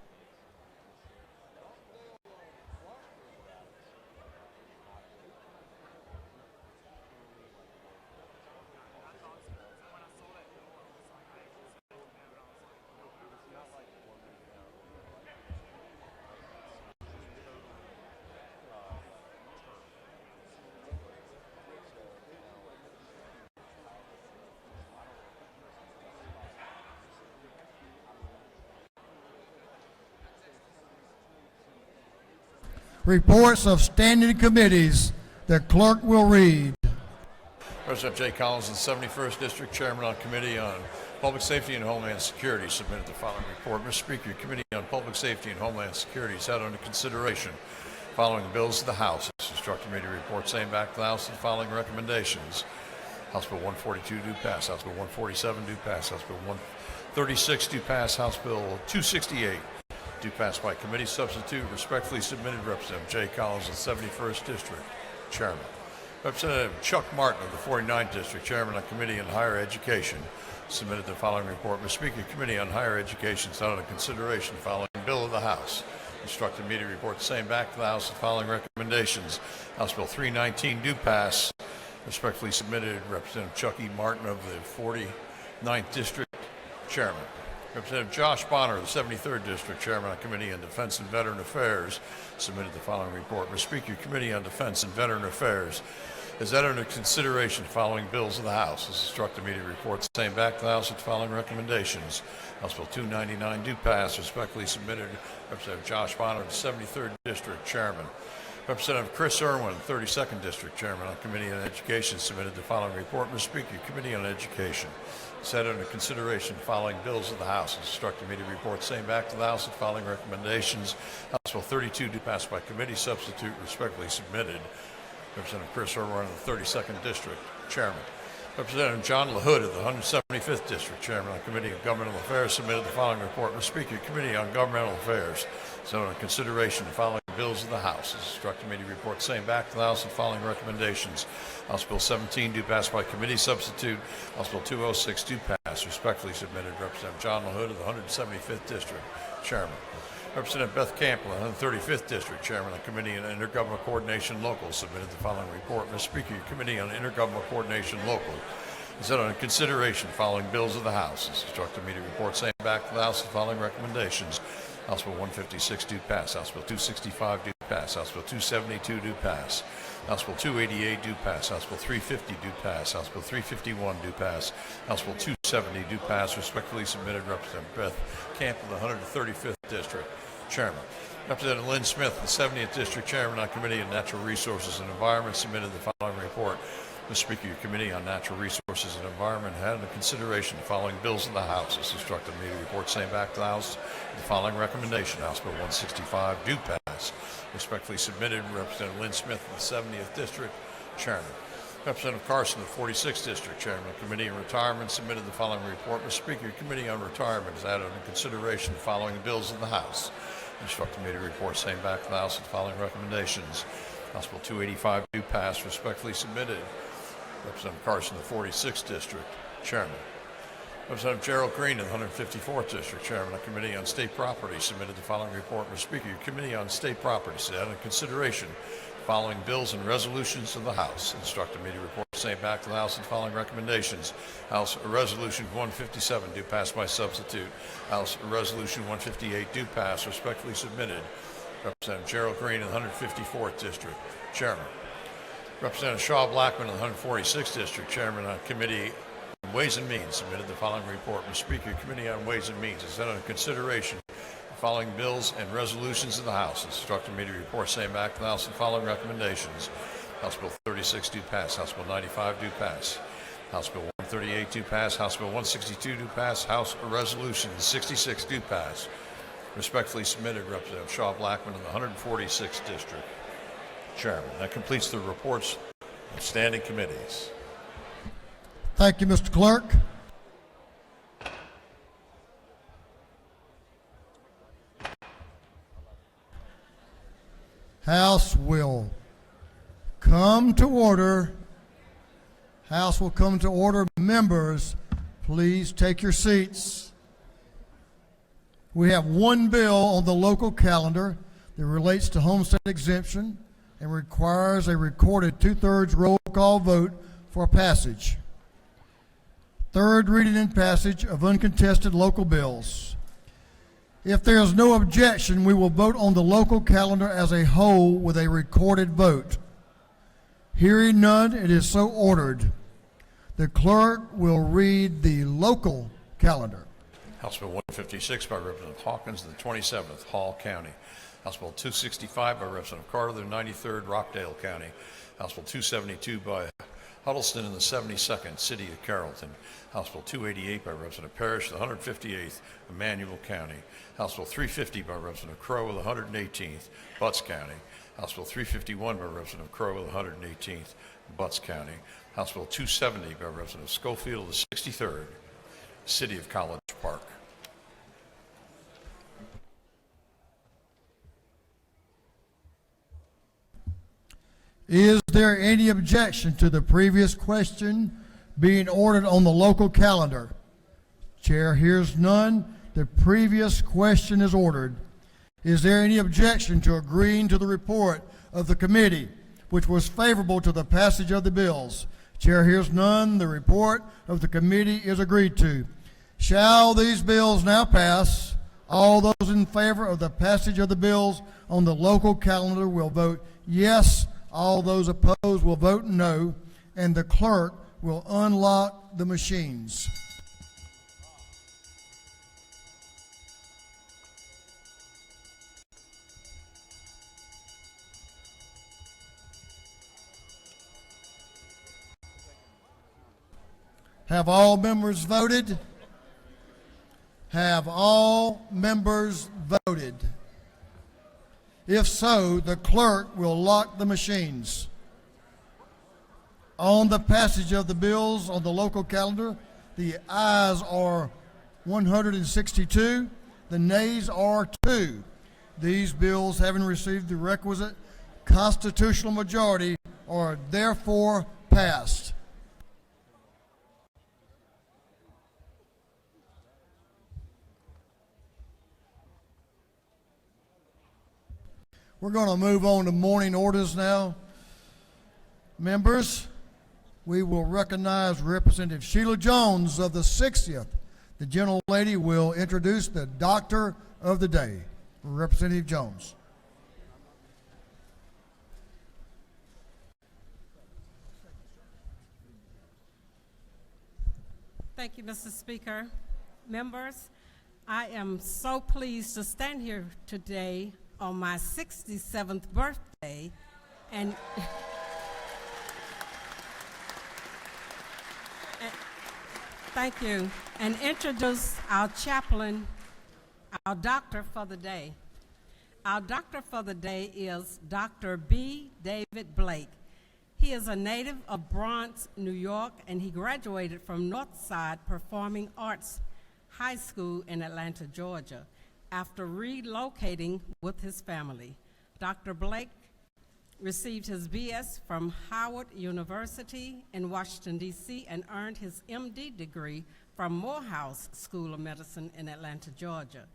Reports of standing committees. The clerk will read. Representative Jay Collins, the 71st District Chairman on Committee on Public Safety and Homeland Security, submitted the following report. Mr. Speaker, Committee on Public Safety and Homeland Security has had under consideration following the bills of the House. It's instructed me to report same back to the House with the following recommendations. House Bill 142 do pass. House Bill 147 do pass. House Bill 136 do pass. House Bill 268 do pass by committee. Substitute respectfully submitted. Representative Jay Collins of the 71st District Chairman. Representative Chuck Martin of the 49th District Chairman on Committee on Higher Education submitted the following report. Mr. Speaker, Committee on Higher Education is under consideration following bill of the House. Instructed me to report the same back to the House with the following recommendations. House Bill 319 do pass. Respectfully submitted. Representative Chuck E. Martin of the 49th District Chairman. Representative Josh Bonner of the 73rd District Chairman on Committee on Defense and Veteran Affairs submitted the following report. Mr. Speaker, Committee on Defense and Veteran Affairs is that under consideration following bills of the House. This instructed me to report the same back to the House with the following recommendations. House Bill 299 do pass. Respectfully submitted. Representative Josh Bonner of the 73rd District Chairman. Representative Chris Irwin, 32nd District Chairman on Committee on Education, submitted the following report. Mr. Speaker, Committee on Education set under consideration following bills of the House. It's instructed me to report same back to the House with following recommendations. House Bill 32 do pass by committee. Substitute respectfully submitted. Representative Chris Irwin of the 32nd District Chairman. Representative John LaHood of the 175th District, Chairman on Committee on Governmental Affairs, submitted the following report. Mr. Speaker, Committee on Governmental Affairs, so on consideration the following bills of the House. Is instructed me to report same back to the House and following recommendations. House Bill 17 do pass by committee substitute. House Bill 206 do pass. Respectfully submitted, Representative John LaHood of the 175th District, Chairman. Representative Beth Campbell, 135th District, Chairman of the Committee on Intergovernmental Coordination Local, submitted the following report. Mr. Speaker, your Committee on Intergovernmental Coordination Local is set on consideration following bills of the House. It's instructed me to report same back to the House the following recommendations. House Bill 156 do pass. House Bill 265 do pass. House Bill 272 do pass. House Bill 288 do pass. House Bill 350 do pass. House Bill 351 do pass. House Bill 270 do pass. Respectfully submitted, Representative Beth Campbell, the 135th District, Chairman. Representative Lynn Smith, the 70th District Chairman on Committee on Natural Resources and Environment, submitted the following report. Mr. Speaker, your Committee on Natural Resources and Environment had under consideration the following bills of the House. It's instructed me to report same back to the House. The following recommendation, House Bill 165 do pass. Respectfully submitted, Representative Lynn Smith of the 70th District, Chairman. Representative Carson of the 46th District, Chairman of the Committee on Retirement, submitted the following report. Mr. Speaker, your Committee on Retirement has added under consideration the following bills of the House. Instructed me to report same back to the House with the following recommendations. House Bill 285 do pass. Respectfully submitted, Representative Carson of the 46th District, Chairman. Representative Gerald Green of the 154th District, Chairman of the Committee on State Property, submitted the following report. Mr. Speaker, your Committee on State Property has added under consideration following bills and resolutions of the House. Instructed me to report same back to the House and following recommendations. House Resolution 157 do pass by substitute. House Resolution 158 do pass. Respectfully submitted, Representative Gerald Green of the 154th District, Chairman. Representative Shaw Blackman of the 146th District, Chairman on Committee on Ways and Means, submitted the following report. Mr. Speaker, Committee on Ways and Means is set under consideration following bills and resolutions of the House. Instructed me to report same back to the House and following recommendations. House Bill 36 do pass. House Bill 95 do pass. House Bill 138 do pass. House Bill 162 do pass. House Resolution 66 do pass. Respectfully submitted, Representative Shaw Blackman of the 146th District, Chairman. That completes the reports of standing committees. Thank you, Mr. Clerk. House will come to order. House will come to order. Members, please take your seats. We have one bill on the local calendar that relates to homestead exemption and requires a recorded two-thirds roll call vote for passage. Third reading and passage of uncontested local bills. If there is no objection, we will vote on the local calendar as a whole with a recorded vote. Hearing none, it is so ordered. The clerk will read the local calendar. House Bill 156 by Representative Hawkins, the 27th, Hall County. House Bill 265 by Representative Carter, the 93rd, Rockdale County. House Bill 272 by Huddleston in the 72nd, City of Carrollton. House Bill 288 by Representative Parrish, the 158th, Emmanuel County. House Bill 350 by Representative Crowe of the 118th, Butts County. House Bill 351 by Representative Crowe of the 118th, Butts County. House Bill 270 by Representative Schofield of the 63rd, City of College Park. Is there any objection to the previous question being ordered on the local calendar? Chair hears none. The previous question is ordered. Is there any objection to agreeing to the report of the committee, which was favorable to the passage of the bills? Chair hears none. The report of the committee is agreed to. Shall these bills now pass? All those in favor of the passage of the bills on the local calendar will vote yes. All those opposed will vote no, and the clerk will unlock the machines. Have all members voted? Have all members voted? If so, the clerk will lock the machines. On the passage of the bills on the local calendar, the ayes are 162, the nays are 2. These bills, having received the requisite constitutional majority, are therefore passed. We're going to move on to morning orders now. Members, we will recognize Representative Sheila Jones of the 60th. The gentle lady will introduce the Doctor of the Day. Representative Jones. Thank you, Mr. Speaker. Members, I am so pleased to stand here today on my 67th birthday and thank you, and introduce our chaplain, our doctor for the day. Our doctor for the day is Dr. B. David Blake. He is a native of Bronx, New York, and he graduated from Northside Performing Arts High School in Atlanta, Georgia, after relocating with his family. Dr. Blake received his BS from Howard University in Washington, D.C., and earned his MD degree from Morehouse School of Medicine in Atlanta, Georgia.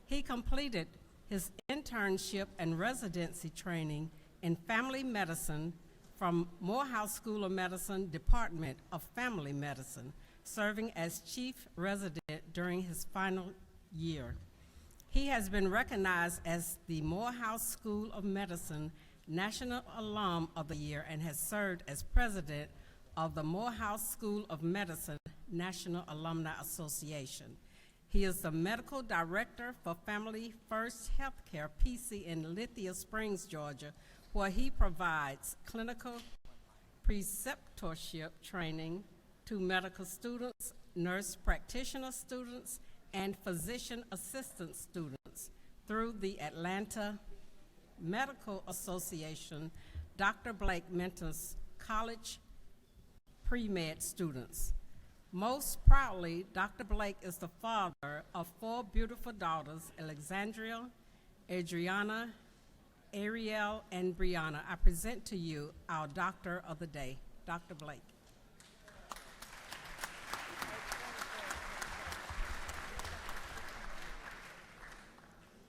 He completed his internship and residency training in family medicine from Morehouse School of Medicine, Department of Family Medicine, serving as chief resident during his final year. He has been recognized as the Morehouse School of Medicine National Alum of the Year and has served as president of the Morehouse School of Medicine National Alumni Association. He is the medical director for Family First Healthcare PC in Lithia Springs, Georgia, where he provides clinical preceptorship training to medical students, nurse practitioner students, and physician assistant students. Through the Atlanta Medical Association, Dr. Blake mentors college pre-med students. Most proudly, Dr. Blake is the father of 4 beautiful daughters, Alexandria, Adriana, Ariel, and Brianna. I present to you our Doctor of the Day, Dr. Blake.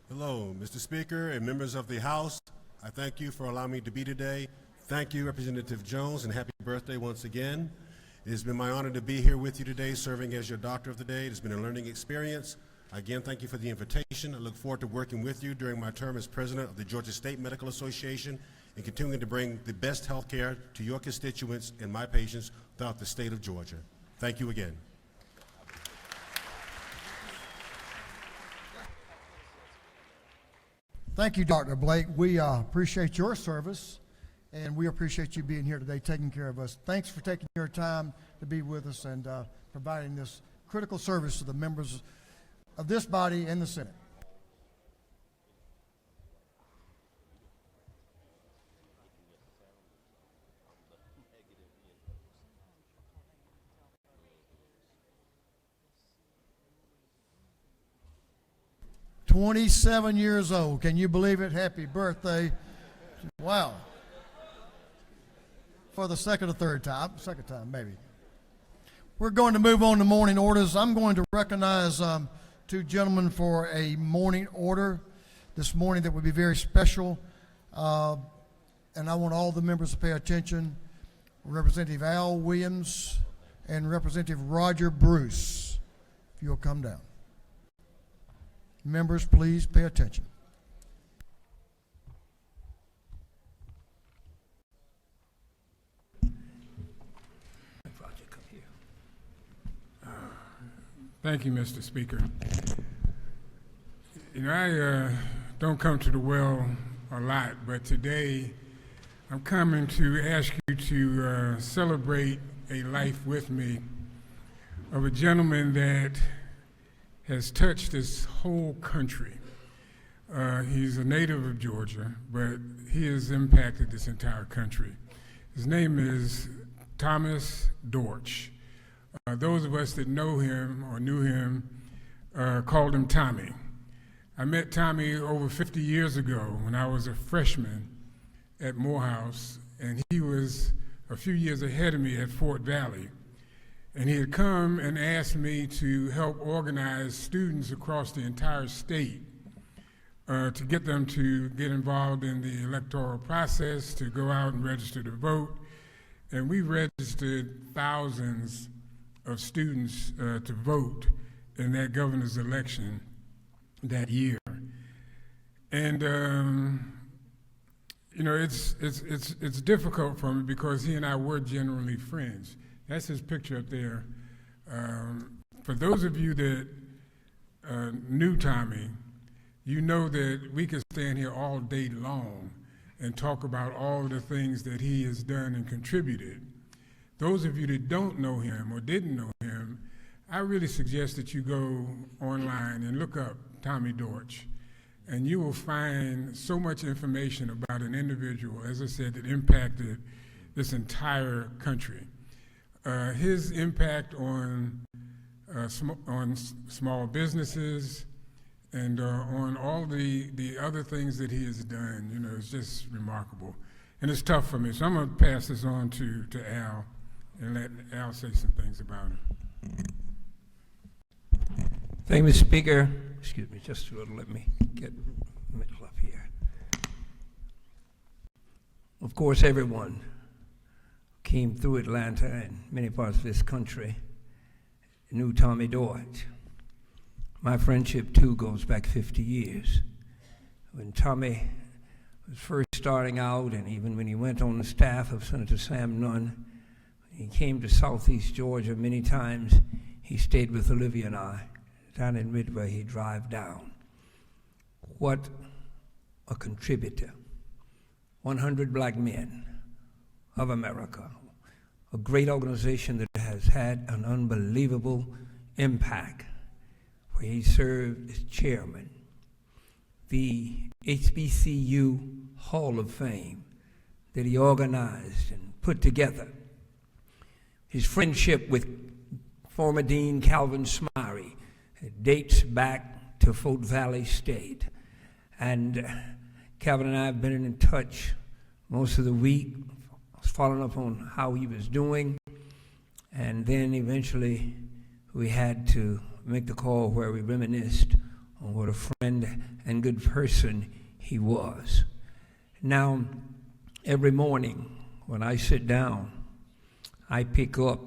Hello, Mr. Speaker and members of the House. I thank you for allowing me to be today. Thank you, Representative Jones, and happy birthday once again. It has been my honor to be here with you today, serving as your Doctor of the Day. It has been a learning experience. Again, thank you for the invitation. I look forward to working with you during my term as President of the Georgia State Medical Association and continuing to bring the best health care to your constituents and my patients throughout the state of Georgia. Thank you again. Thank you, Dr. Blake. We appreciate your service, and we appreciate you being here today, taking care of us. Thanks for taking your time to be with us and providing this critical service to the members of this body and the Senate. "27 years old. Can you believe it? Happy birthday." Wow. For the second or third time, second time maybe. We're going to move on to morning orders. I'm going to recognize 2 gentlemen for a morning order this morning that would be very special. And I want all the members to pay attention. Representative Al Williams and Representative Roger Bruce, if you'll come down. Members, please pay attention. Thank you, Mr. Speaker. You know, I don't come to the well a lot, but today I'm coming to ask you to celebrate a life with me of a gentleman that has touched this whole country. He's a native of Georgia, but he has impacted this entire country. His name is Thomas Dortch. Those of us that know him or knew him called him Tommy. I met Tommy over 50 years ago when I was a freshman at Morehouse, and he was a few years ahead of me at Fort Valley. And he had come and asked me to help organize students across the entire state to get them to get involved in the electoral process, to go out and register to vote. And we registered thousands of students to vote in that governor's election that year. And you know, it's difficult for me because he and I were generally friends. That's his picture up there. For those of you that knew Tommy, you know that we could stand here all day long and talk about all of the things that he has done and contributed. Those of you that don't know him or didn't know him, I really suggest that you go online and look up Tommy Dortch, and you will find so much information about an individual, as I said, that impacted this entire country. His impact on small businesses and on all the other things that he has done, you know, is just remarkable. And it's tough for me. So I'm going to pass this on to Al and let Al say some things about him. Thank you, Mr. Speaker. Excuse me, just a little. Let me get middle up here. Of course, everyone came through Atlanta and many parts of this country knew Tommy Dortch. My friendship, too, goes back 50 years. When Tommy was first starting out, and even when he went on the staff of Senator Sam Nunn, he came to Southeast Georgia many times. He stayed with Olivia and I. Down in Midway, he'd drive down. What a contributor. 100 black men of America, a great organization that has had an unbelievable impact, where he served as chairman, the HBCU Hall of Fame that he organized and put together, his friendship with former Dean Calvin Smyrie. It dates back to Fort Valley State. And Calvin and I have been in touch most of the week, following up on how he was doing. And then eventually we had to make the call where we reminisced on what a friend and good person he was. Now, every morning when I sit down, I pick up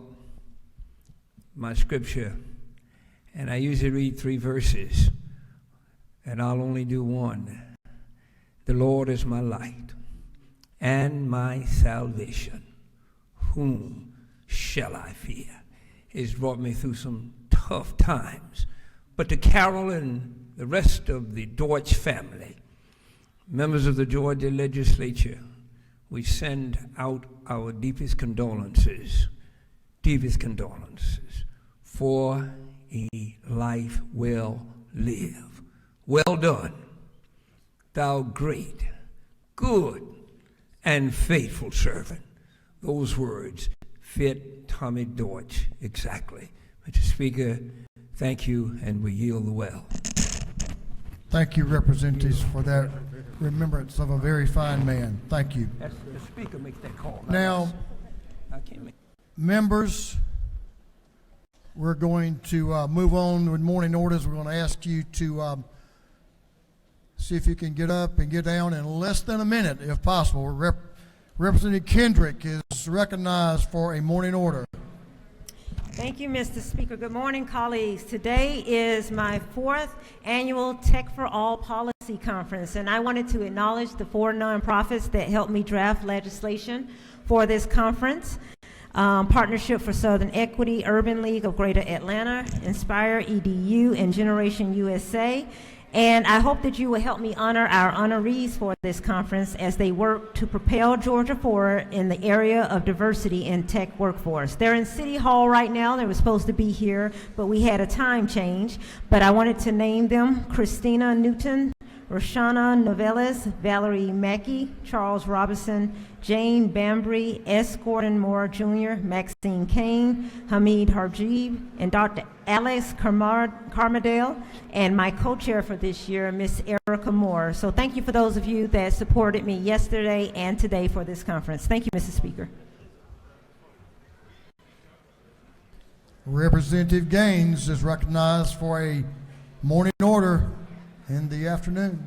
my scripture, and I usually read 3 verses, and I'll only do one. The Lord is my light and my salvation. Whom shall I fear? It's brought me through some tough times. But to Carol and the rest of the Dortch family, members of the Georgia legislature, we send out our deepest condolences for a life well lived. Well done, thou great, good, and faithful servant. Those words fit Tommy Dortch exactly. Mr. Speaker, thank you, and we yield the well. Thank you, representatives, for that remembrance of a very fine man. Thank you. That's, the Speaker makes that call. Now, I can't make. members, we're going to move on with morning orders. We're going to ask you to see if you can get up and get down in less than a minute, if possible. Representative Kendrick is recognized for a morning order. Thank you, Mr. Speaker. Good morning, colleagues. Today is my 4th annual Tech for All Policy Conference, and I wanted to acknowledge the 4 nonprofits that helped me draft legislation for this conference. Partnership for Southern Equity, Urban League of Greater Atlanta, Inspire EDU, and Generation USA. And I hope that you will help me honor our honorees for this conference as they work to propel Georgia forward in the area of diversity in tech workforce. They're in City Hall right now. They were supposed to be here, but we had a time change. But I wanted to name them: Christina Newton, Roshana Novelis, Valerie Mackey, Charles Robinson, Jane Bambry, S. Gordon Moore Jr., Maxine Kane, Hamid Harjeeb, and Dr. Alex Carmadale, and my co-chair for this year, Miss Erica Moore. So thank you for those of you that supported me yesterday and today for this conference. Thank you, Mrs. Speaker. Representative Gaines is recognized for a morning order in the afternoon.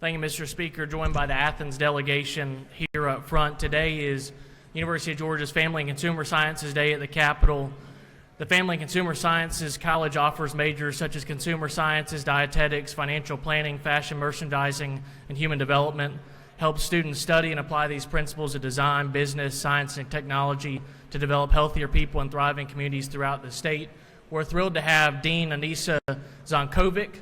Thank you, Mr. Speaker. Joined by the Athens delegation here up front. Today is University of Georgia's Family and Consumer Sciences Day at the Capitol. The Family and Consumer Sciences College offers majors such as consumer sciences, dietetics, financial planning, fashion merchandising, and human development. Helps students study and apply these principles of design, business, science, and technology to develop healthier people and thriving communities throughout the state. We're thrilled to have Dean Anissa Zonkovic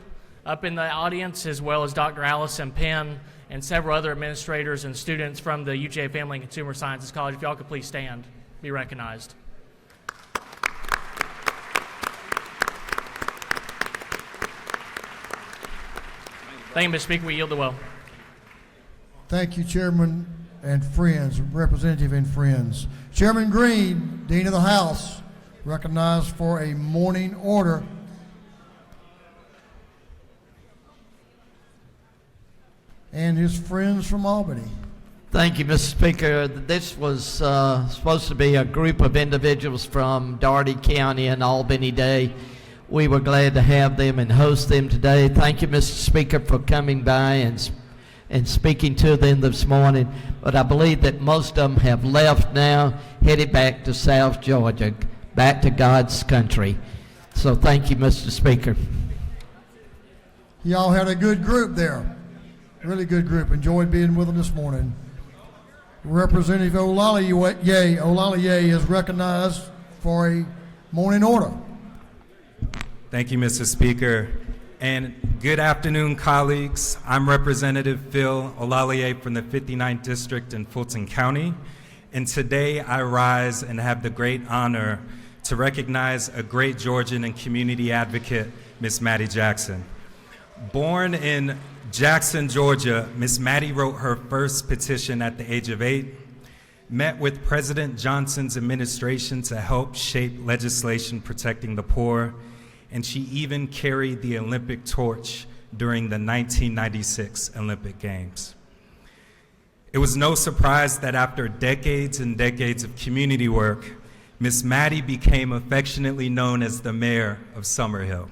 up in the audience, as well as Dr. Allison Penn and several other administrators and students from the UGA Family and Consumer Sciences College. If y'all could please stand, be recognized. Thank you, Mr. Speaker. We yield the well. Thank you, Chairman and friends, Representative and friends. Chairman Green, Dean of the House, recognized for a morning order. And his friends from Albany. Thank you, Mr. Speaker. This was supposed to be a group of individuals from Dougherty County and Albany Day. We were glad to have them and host them today. Thank you, Mr. Speaker, for coming by and speaking to them this morning. But I believe that most of them have left now, headed back to South Georgia, back to God's country. So thank you, Mr. Speaker. Y'all had a good group there. Really good group. Enjoyed being with them this morning. Representative Olaliye is recognized for a morning order. Thank you, Mr. Speaker. And good afternoon, colleagues. I'm Representative Phil Olaliye from the 59th District in Fulton County. And today I rise and have the great honor to recognize a great Georgian and community advocate, Miss Maddie Jackson. Born in Jackson, Georgia, Miss Maddie wrote her first petition at the age of 8, met with President Johnson's administration to help shape legislation protecting the poor, and she even carried the Olympic torch during the 1996 Olympic Games. It was no surprise that after decades and decades of community work, Miss Maddie became affectionately known as the mayor of Summerhill.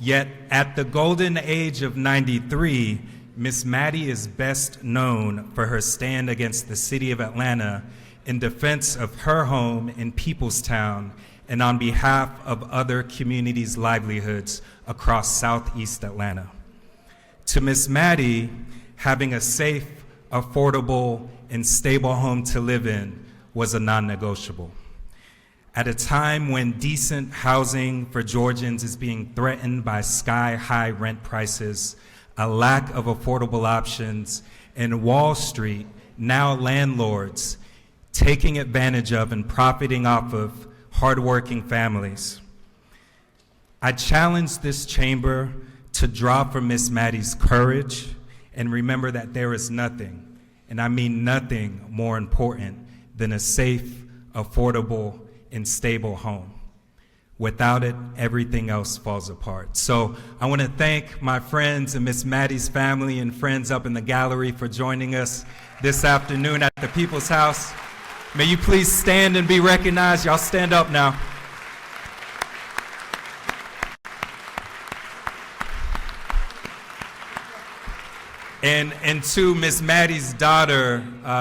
Yet at the golden age of 93, Miss Maddie is best known for her stand against the city of Atlanta in defense of her home in Peoplestown and on behalf of other communities' livelihoods across Southeast Atlanta. To Miss Maddie, having a safe, affordable, and stable home to live in was a non-negotiable. At a time when decent housing for Georgians is being threatened by sky-high rent prices, a lack of affordable options, and Wall Street, now landlords, taking advantage of and profiting off of hardworking families. I challenge this chamber to draw from Miss Maddie's courage and remember that there is nothing, and I mean nothing, more important than a safe, affordable, and stable home. Without it, everything else falls apart. So I want to thank my friends and Miss Maddie's family and friends up in the gallery for joining us this afternoon at the People's House. May you please stand and be recognized. Y'all stand up now. And to Miss Maddie's daughter,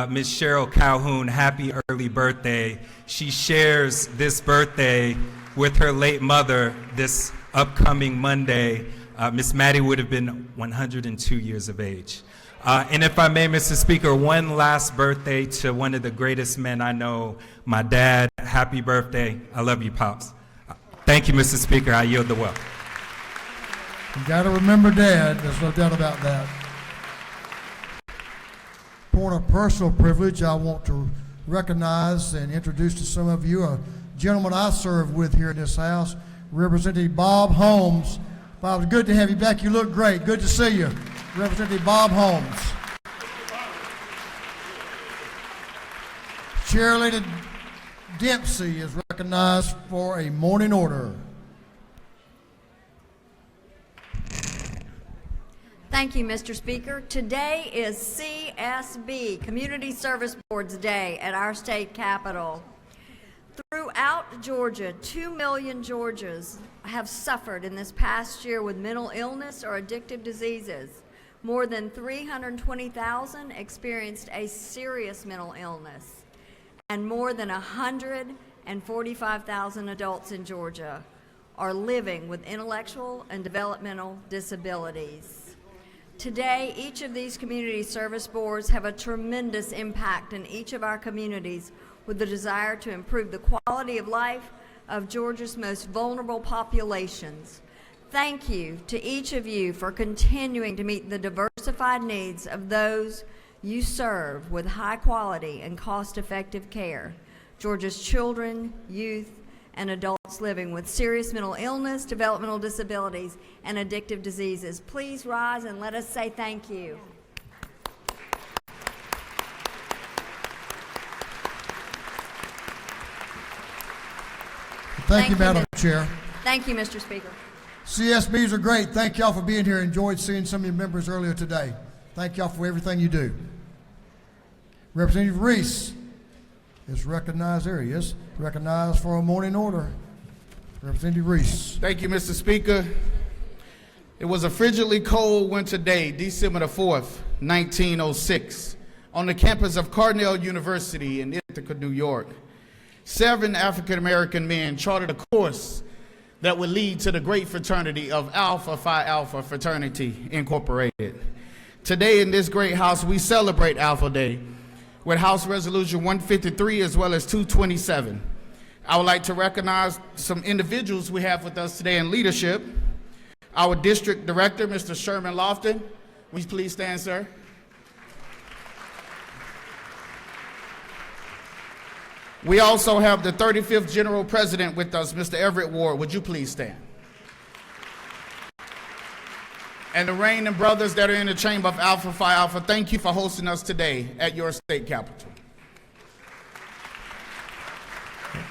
Miss Cheryl Calhoun, happy early birthday. She shares this birthday with her late mother this upcoming Monday. Miss Maddie would have been 102 years of age. And if I may, Mr. Speaker, one last birthday to one of the greatest men I know, my dad. Happy birthday. I love you, Pops. Thank you, Mr. Speaker. I yield the well. You got to remember Dad. There's no doubt about that. Point of personal privilege, I want to recognize and introduce to some of you a gentleman I served with here in this house, Representative Bob Holmes. Bob, it's good to have you back. You look great. Good to see you. Representative Bob Holmes. Chairlady Dempsey is recognized for a morning order. Thank you, Mr. Speaker. Today is CSB, Community Service Boards Day, at our state capitol. Throughout Georgia, 2 million Georgians have suffered in this past year with mental illness or addictive diseases. More than 320,000 experienced a serious mental illness, and more than 145,000 adults in Georgia are living with intellectual and developmental disabilities. Today, each of these community service boards have a tremendous impact in each of our communities with the desire to improve the quality of life of Georgia's most vulnerable populations. Thank you to each of you for continuing to meet the diversified needs of those you serve with high quality and cost-effective care. Georgia's children, youth, and adults living with serious mental illness, developmental disabilities, and addictive diseases. Please rise and let us say thank you. Thank you, Madam Chair. Thank you, Mr. Speaker. CSBs are great. Thank y'all for being here. Enjoyed seeing some of your members earlier today. Thank y'all for everything you do. Representative Reese is recognized. There he is. Recognized for a morning order. Representative Reese. Thank you, Mr. Speaker. It was a frigidly cold winter day, December the 4th, 1906, on the campus of Cornell University in Ithaca, New York. 7 African-American men charted a course that would lead to the great fraternity of Alpha Phi Alpha Fraternity Incorporated. Today in this great house, we celebrate Alpha Day with House Resolution 153 as well as 227. I would like to recognize some individuals we have with us today in leadership. Our district director, Mr. Sherman Lofton. Will you please stand, sir? We also have the 35th General President with us, Mr. Everett Ward. Would you please stand? And the reigning brothers that are in the chamber of Alpha Phi Alpha, thank you for hosting us today at your state capitol.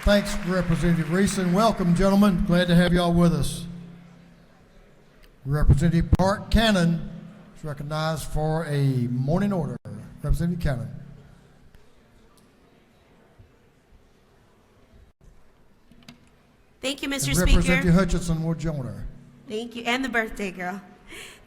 Thanks, Representative Reese, and welcome, gentlemen. Glad to have you all with us. Representative Park Cannon is recognized for a morning order. Representative Cannon. Thank you, Mr. And Speaker. Representative Hutchinson will join her. Thank you, and the birthday girl.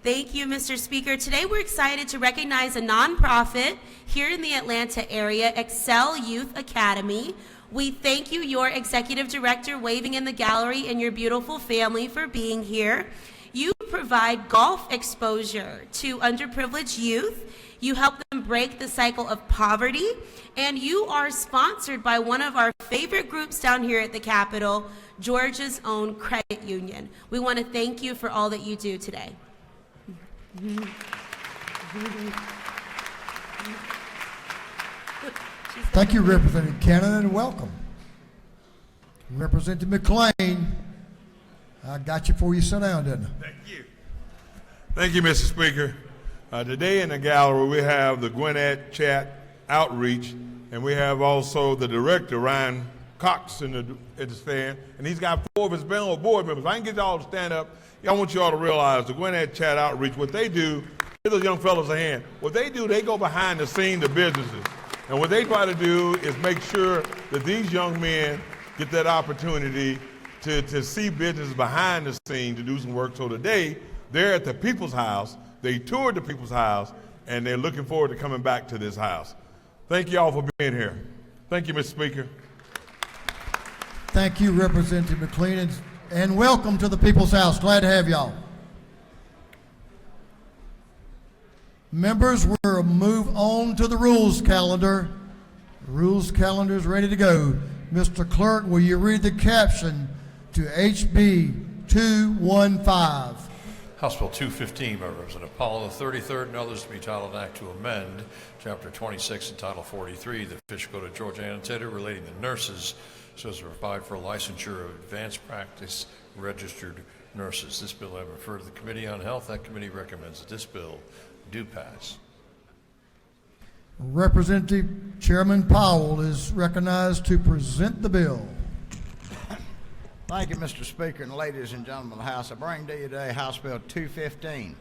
Thank you, Mr. Speaker. Today we're excited to recognize a nonprofit here in the Atlanta area, Excel Youth Academy. We thank you, your executive director, waving in the gallery, and your beautiful family for being here. You provide golf exposure to underprivileged youth. You help them break the cycle of poverty, and you are sponsored by one of our favorite groups down here at the Capitol, Georgia's own credit union. We want to thank you for all that you do today. Thank you, Representative Cannon, and welcome. Representative McLean, I got you before you sit down, didn't I? Thank you. Thank you, Mr. Speaker. Today in the gallery we have the Gwinnett Chat Outreach, and we have also the director, Ryan Cox, in the stand, and he's got 4 of his board members. I can get y'all to stand up. I want you all to realize the Gwinnett Chat Outreach, what they do, give those young fellas a hand. What they do, they go behind the scene to businesses. And what they try to do is make sure that these young men get that opportunity to see businesses behind the scene to do some work. So today, they're at the People's House. They toured the People's House, and they're looking forward to coming back to this house. Thank you all for being here. Thank you, Mr. Speaker. Thank you, Representative McLean, and welcome to the People's House. Glad to have y'all. Members, we'll move on to the rules calendar. The rules calendar is ready to go. Mr. Clerk, will you read the caption to HB 215? House Bill 215 by Representative Powell, the 33rd, and others to be titled an act to amend Chapter 26 and Title 43, the Official Code of Georgia Annotated relating to nurses, says to provide for licensure of advanced practice registered nurses. This bill having referred to the Committee on Health, that committee recommends that this bill do pass. Representative Chairman Powell is recognized to present the bill. Thank you, Mr. Speaker, and ladies and gentlemen of the House. I bring to you today House Bill 215.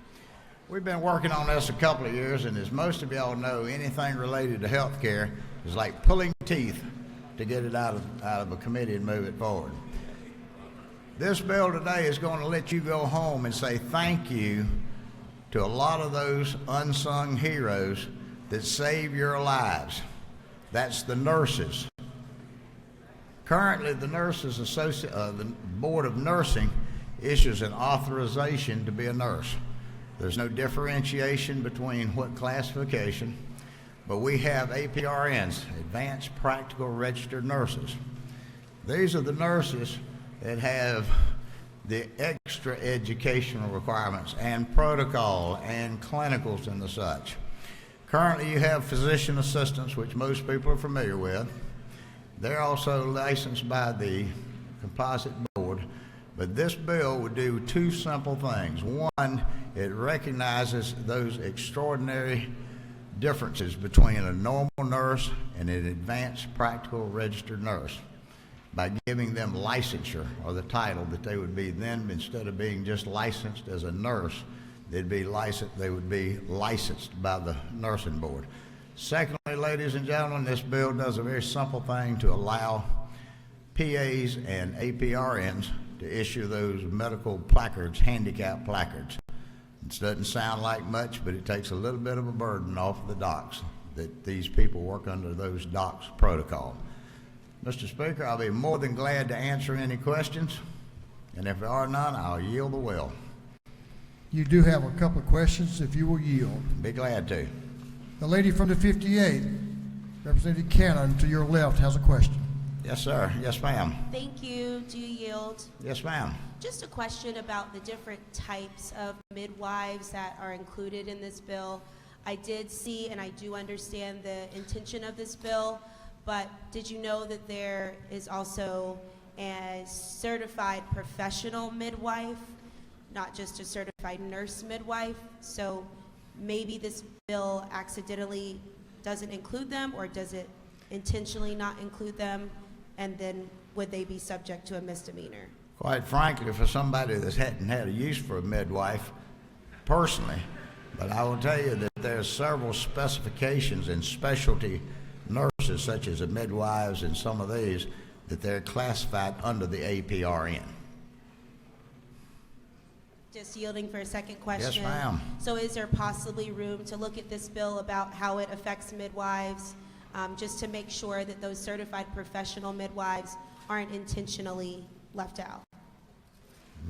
We've been working on this a couple of years, and as most of y'all know, anything related to health care is like pulling teeth to get it out of a committee and move it forward. This bill today is going to let you go home and say thank you to a lot of those unsung heroes that save your lives. That's the nurses. Currently, the the Board of Nursing issues an authorization to be a nurse. There's no differentiation between what classification, but we have APRNs, Advanced Practical Registered Nurses. These are the nurses that have the extra educational requirements and protocol and clinicals and the such. Currently, you have physician assistants, which most people are familiar with. They're also licensed by the composite board, but this bill would do two simple things. One, it recognizes those extraordinary differences between a normal nurse and an advanced practical registered nurse by giving them licensure, or the title that they would be then, instead of being just licensed as a nurse, they would be licensed by the nursing board. Secondly, ladies and gentlemen, this bill does a very simple thing to allow PAs and APRNs to issue those medical placards, handicap placards. It doesn't sound like much, but it takes a little bit of a burden off of the docs, that these people work under those docs protocol. Mr. Speaker, I'll be more than glad to answer any questions, and if there are none, I'll yield the will. You do have a couple of questions, if you will yield. Be glad to. The lady from the 58th, Representative Cannon, to your left, has a question. Yes, sir. Yes, ma'am. Thank you. Do you yield? Yes, ma'am. Just a question about the different types of midwives that are included in this bill. I did see and I do understand the intention of this bill, but did you know that there is also a certified professional midwife, not just a certified nurse midwife? So maybe this bill accidentally doesn't include them, or does it intentionally not include them, and then would they be subject to a misdemeanor? Quite frankly, for somebody that hadn't had a use for a midwife personally, but I will tell you that there's several specifications in specialty nurses, such as the midwives and some of these, that they're classified under the APRN. Just yielding for a second question. Yes, ma'am. So is there possibly room to look at this bill about how it affects midwives, just to make sure that those certified professional midwives aren't intentionally left out?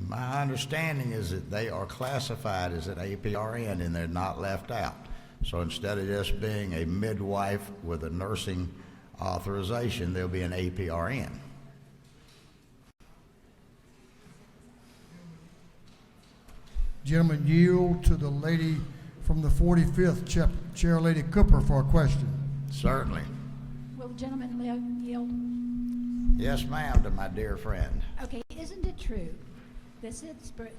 My understanding is that they are classified as an APRN and they're not left out. So instead of just being a midwife with a nursing authorization, they'll be an APRN. Gentlemen, yield to the lady from the 45th, Chair Lady Cooper, for a question. Certainly. Will the gentleman yield? Yes, ma'am, to my dear friend. Okay, isn't it true that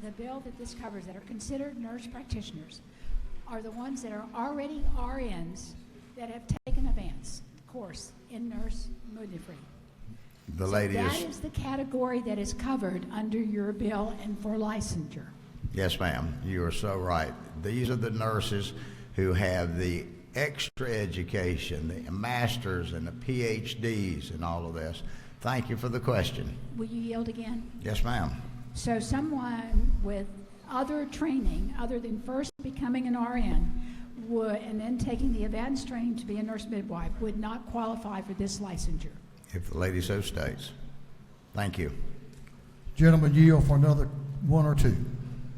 the bill that this covers that are considered nurse practitioners are the ones that are already RNs that have taken advanced course in nurse midwifery? The lady that is the category that is covered under your bill and for licensure. Yes, ma'am. You are so right. These are the nurses who have the extra education, the masters and the PhDs and all of this. Thank you for the question. Will you yield again? Yes, ma'am. So someone with other training, other than first becoming an RN, and then taking the advanced training to be a nurse midwife, would not qualify for this licensure. If the lady so states. Thank you. Gentlemen, yield for another one or two.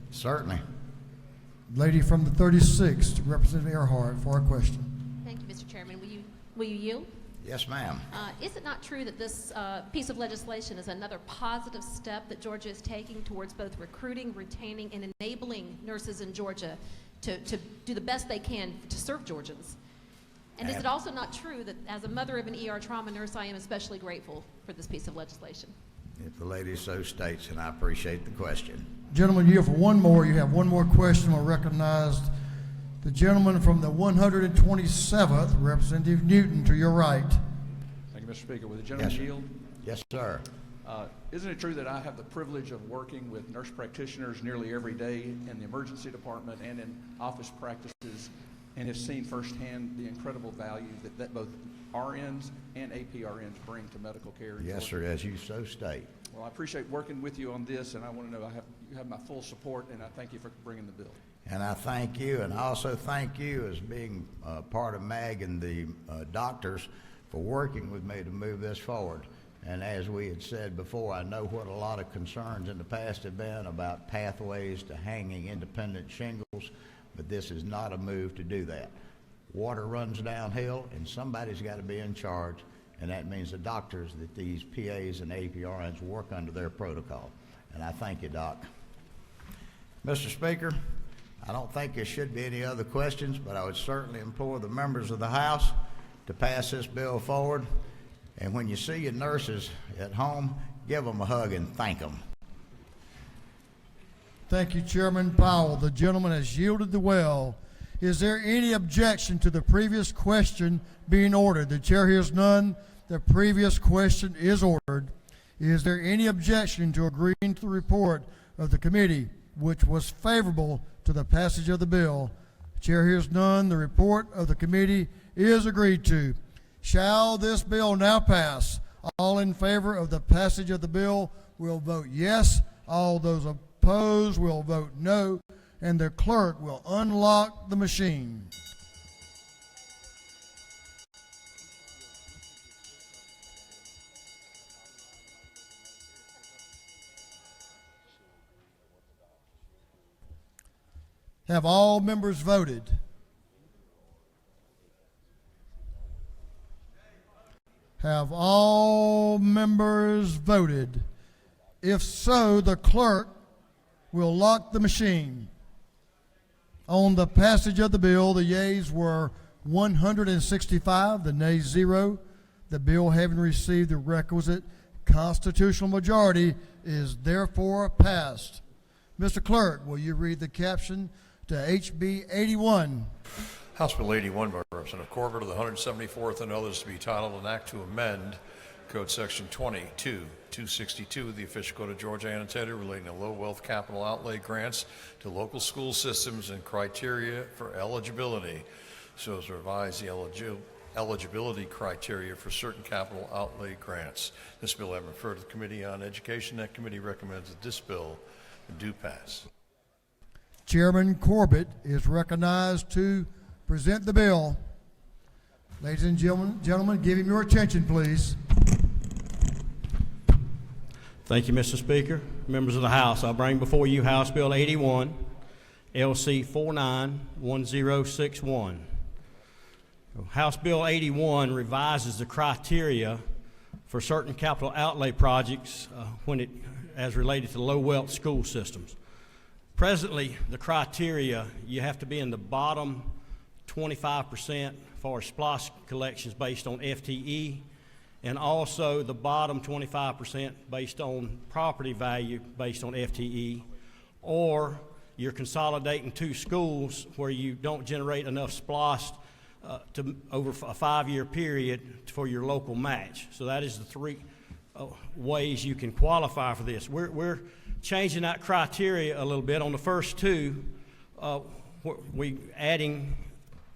Certainly. Lady from the 36th, Representative Earhart, for a question. Thank you, Mr. Chairman. Will you yield? Yes, ma'am. Is it not true that this piece of legislation is another positive step that Georgia is taking towards both recruiting, retaining, and enabling nurses in Georgia to do the best they can to serve Georgians? And is it also not true that as a mother of an ER trauma nurse, I am especially grateful for this piece of legislation? If the lady so states, and I appreciate the question. Gentlemen, you have one more. You have one more question. We'll recognize the gentleman from the 127th, Representative Newton, to your right. Thank you, Mr. Speaker. Will the gentleman yield? Yes, sir. Isn't it true that I have the privilege of working with nurse practitioners nearly every day in the emergency department and in office practices, and have seen firsthand the incredible value that both RNs and APRNs bring to medical care? Yes, sir, as you so state. Well, I appreciate working with you on this, and I want to know you have my full support, and I thank you for bringing the bill. And I thank you, and I also thank you as being part of MAG and the doctors for working with me to move this forward. And as we had said before, I know what a lot of concerns in the past have been about pathways to hanging independent shingles, but this is not a move to do that. Water runs downhill, and somebody's got to be in charge, and that means the doctors that these PAs and APRNs work under their protocol. And I thank you, Doc. Mr. Speaker, I don't think there should be any other questions, but I would certainly implore the members of the House to pass this bill forward. And when you see your nurses at home, give them a hug and thank them. Thank you, Chairman Powell. The gentleman has yielded the well. Is there any objection to the previous question being ordered? The chair hears none. The previous question is ordered. Is there any objection to agreeing to the report of the committee, which was favorable to the passage of the bill? The chair hears none. The report of the committee is agreed to. Shall this bill now pass? All in favor of the passage of the bill will vote yes. All those opposed will vote no. And the clerk will unlock the machine. Have all members voted? Have all members voted? If so, the clerk will lock the machine. On the passage of the bill, the yeas were 165, the nays 0. The bill, having received the requisite constitutional majority, is therefore passed. Mr. Clerk, will you read the caption to HB 81? House Bill 81 by Representative Corbett of the 174th and others to be titled an act to amend Code Section 22-262 of the official code of Georgia Annotated relating to low wealth capital outlay grants to local school systems and criteria for eligibility, so as to revise the eligibility criteria for certain capital outlay grants. This bill has been referred to the Committee on Education. That committee recommends that this bill do pass. Chairman Corbett is recognized to present the bill. Ladies and gentlemen, give him your attention, please. Thank you, Mr. Speaker. Members of the House, I bring before you House Bill 81, LC 491061. House Bill 81 revises the criteria for certain capital outlay projects as related to low wealth school systems. Presently, the criteria, you have to be in the bottom 25% for SPLOST collections based on FTE, and also the bottom 25% based on property value based on FTE, or you're consolidating two schools where you don't generate enough SPLOST to over a 5-year period for your local match. So that is the three ways you can qualify for this. We're changing that criteria a little bit. On the first two, we adding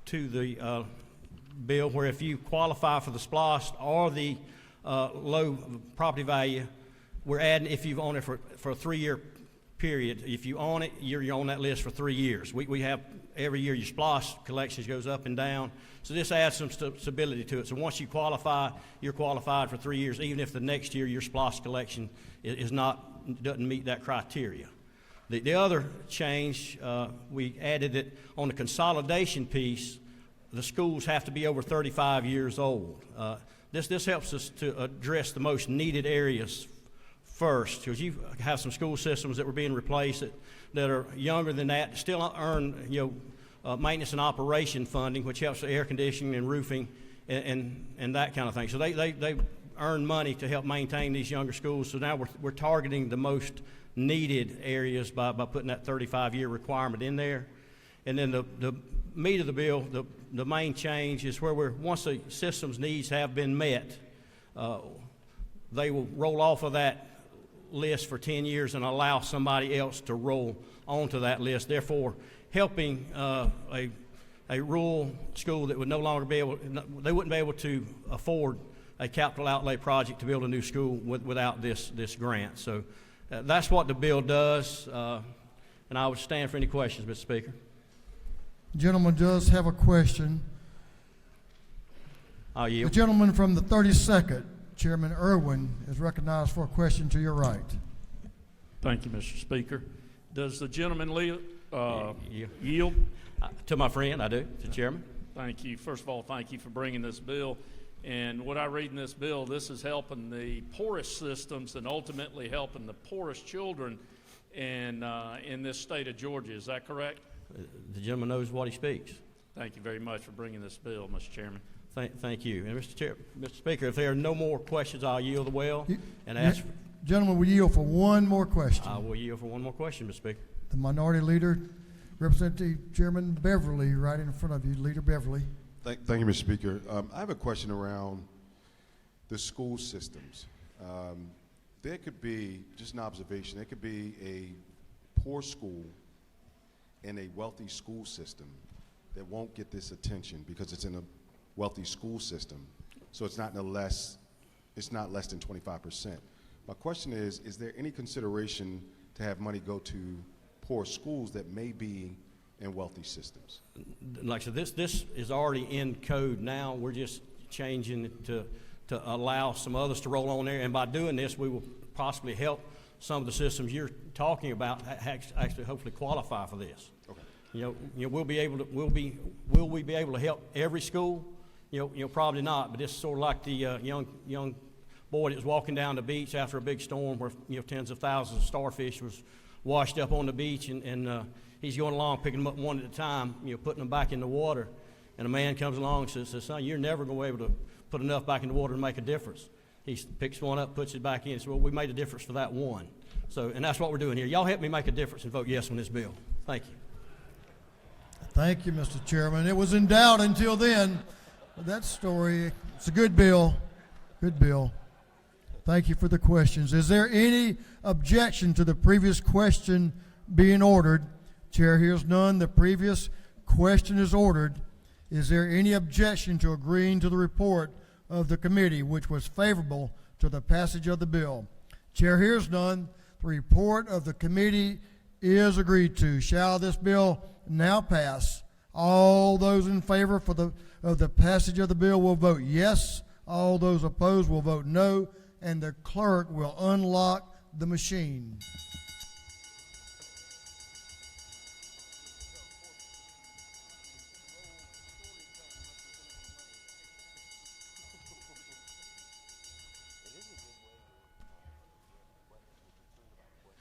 to the bill where if you qualify for the SPLOST or the low property value, we're adding if you've owned it for a 3-year period. If you own it, you're on that list for 3 years. We have every year your SPLOST collections goes up and down. So this adds some stability to it. So once you qualify, you're qualified for 3 years, even if the next year your SPLOST collection doesn't meet that criteria. The other change, we added that on the consolidation piece, the schools have to be over 35 years old. This helps us to address the most needed areas first, because you have some school systems that were being replaced that are younger than that, still earn maintenance and operation funding, which helps the air conditioning and roofing and that kind of thing. So they earn money to help maintain these younger schools. So now we're targeting the most needed areas by putting that 35-year requirement in there. And then the meat of the bill, the main change is where once the system's needs have been met, they will roll off of that list for 10 years and allow somebody else to roll onto that list, therefore helping a rural school that would no longer be able, they wouldn't be able to afford a capital outlay project to build a new school without this grant. So that's what the bill does, and I would stand for any questions, Mr. Speaker. The gentleman does have a question. I'll yield. The gentleman from the 32nd, Chairman Irwin, is recognized for a question to your right. Thank you, Mr. Speaker. Does the gentleman yield? To my friend, I do, to Chairman. Thank you. First of all, thank you for bringing this bill. And what I read in this bill, this is helping the poorest systems and ultimately helping the poorest children in this state of Georgia. Is that correct? The gentleman knows what he speaks. Thank you very much for bringing this bill, Mr. Chairman. Thank you. And Mr. Speaker, if there are no more questions, I'll yield the well and ask. Gentlemen, we yield for one more question. I will yield for one more question, Mr. Speaker. The Minority Leader, Representative Chairman Beverly, right in front of you. Leader Beverly. Thank you, Mr. Speaker. I have a question around the school systems. There could be, just an observation, there could be a poor school in a wealthy school system that won't get this attention because it's in a wealthy school system. So it's not less than 25%. My question is there any consideration to have money go to poor schools that may be in wealthy systems? Like I said, this is already in code now. We're just changing it to allow some others to roll on there. And by doing this, we will possibly help some of the systems you're talking about actually hopefully qualify for this. Okay. You know, will we be able to help every school? You know, probably not. But it's sort of like the young boy that was walking down the beach after a big storm where tens of thousands of starfish was washed up on the beach, and he's going along picking them up one at a time, putting them back in the water. And a man comes along and says, "Son, you're never going to be able to put enough back in the water to make a difference." He picks one up, puts it back in. So, well, we made a difference for that one. So, and that's what we're doing here. Y'all help me make a difference and vote yes on this bill. Thank you. Thank you, Mr. Chairman. It was in doubt until then. That story, it's a good bill. Good bill. Thank you for the questions. Is there any objection to the previous question being ordered? Chair hears none. The previous question is ordered. Is there any objection to agreeing to the report of the committee, which was favorable to the passage of the bill? Chair hears none. The report of the committee is agreed to. Shall this bill now pass? All those in favor of the passage of the bill will vote yes. All those opposed will vote no. And the clerk will unlock the machine.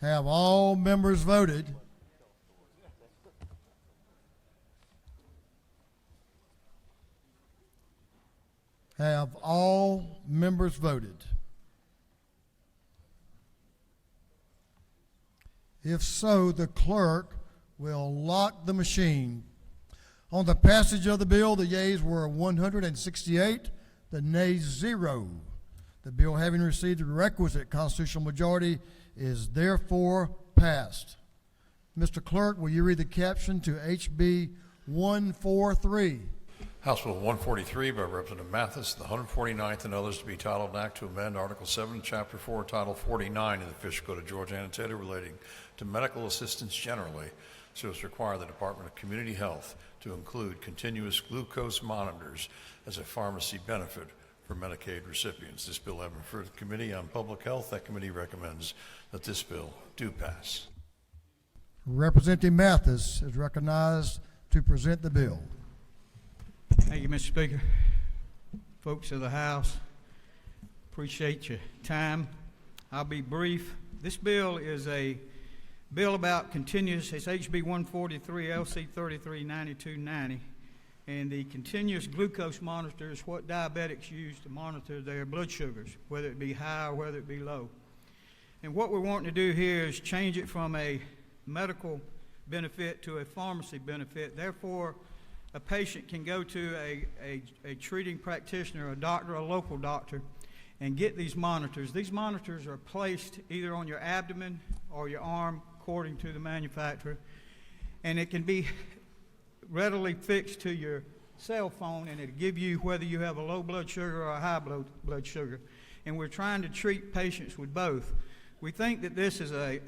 Have all members voted? Have all members voted? If so, the clerk will lock the machine. On the passage of the bill, the yeas were 168, the nays 0. The bill, having received the requisite constitutional majority, is therefore passed. Mr. Clerk, will you read the caption to HB 143? House Bill 143 by Representative Mathis, the 149th and others to be titled an act to amend Article 7, Chapter 4, Title 49 of the Official Code of Georgia annotated relating to medical assistance generally, so as to require the Department of Community Health to include continuous glucose monitors as a pharmacy benefit for Medicaid recipients. This bill having referred to the Committee on Public Health, that committee recommends that this bill do pass. Representative Mathis is recognized to present the bill. Thank you, Mr. Speaker. Folks of the House, appreciate your time. I'll be brief. This bill is a Bill about continuous, it's HB 143, LC 339290, and the continuous glucose monitor is what diabetics use to monitor their blood sugars, whether it be high or whether it be low. And what we're wanting to do here is change it from a medical benefit to a pharmacy benefit. Therefore, a patient can go to a treating practitioner, a doctor, a local doctor, and get these monitors. These monitors are placed either on your abdomen or your arm, according to the manufacturer, and it can be readily fixed to your cell phone, and it'll give you whether you have a low blood sugar or a high blood sugar. And we're trying to treat patients with both. We think that this is a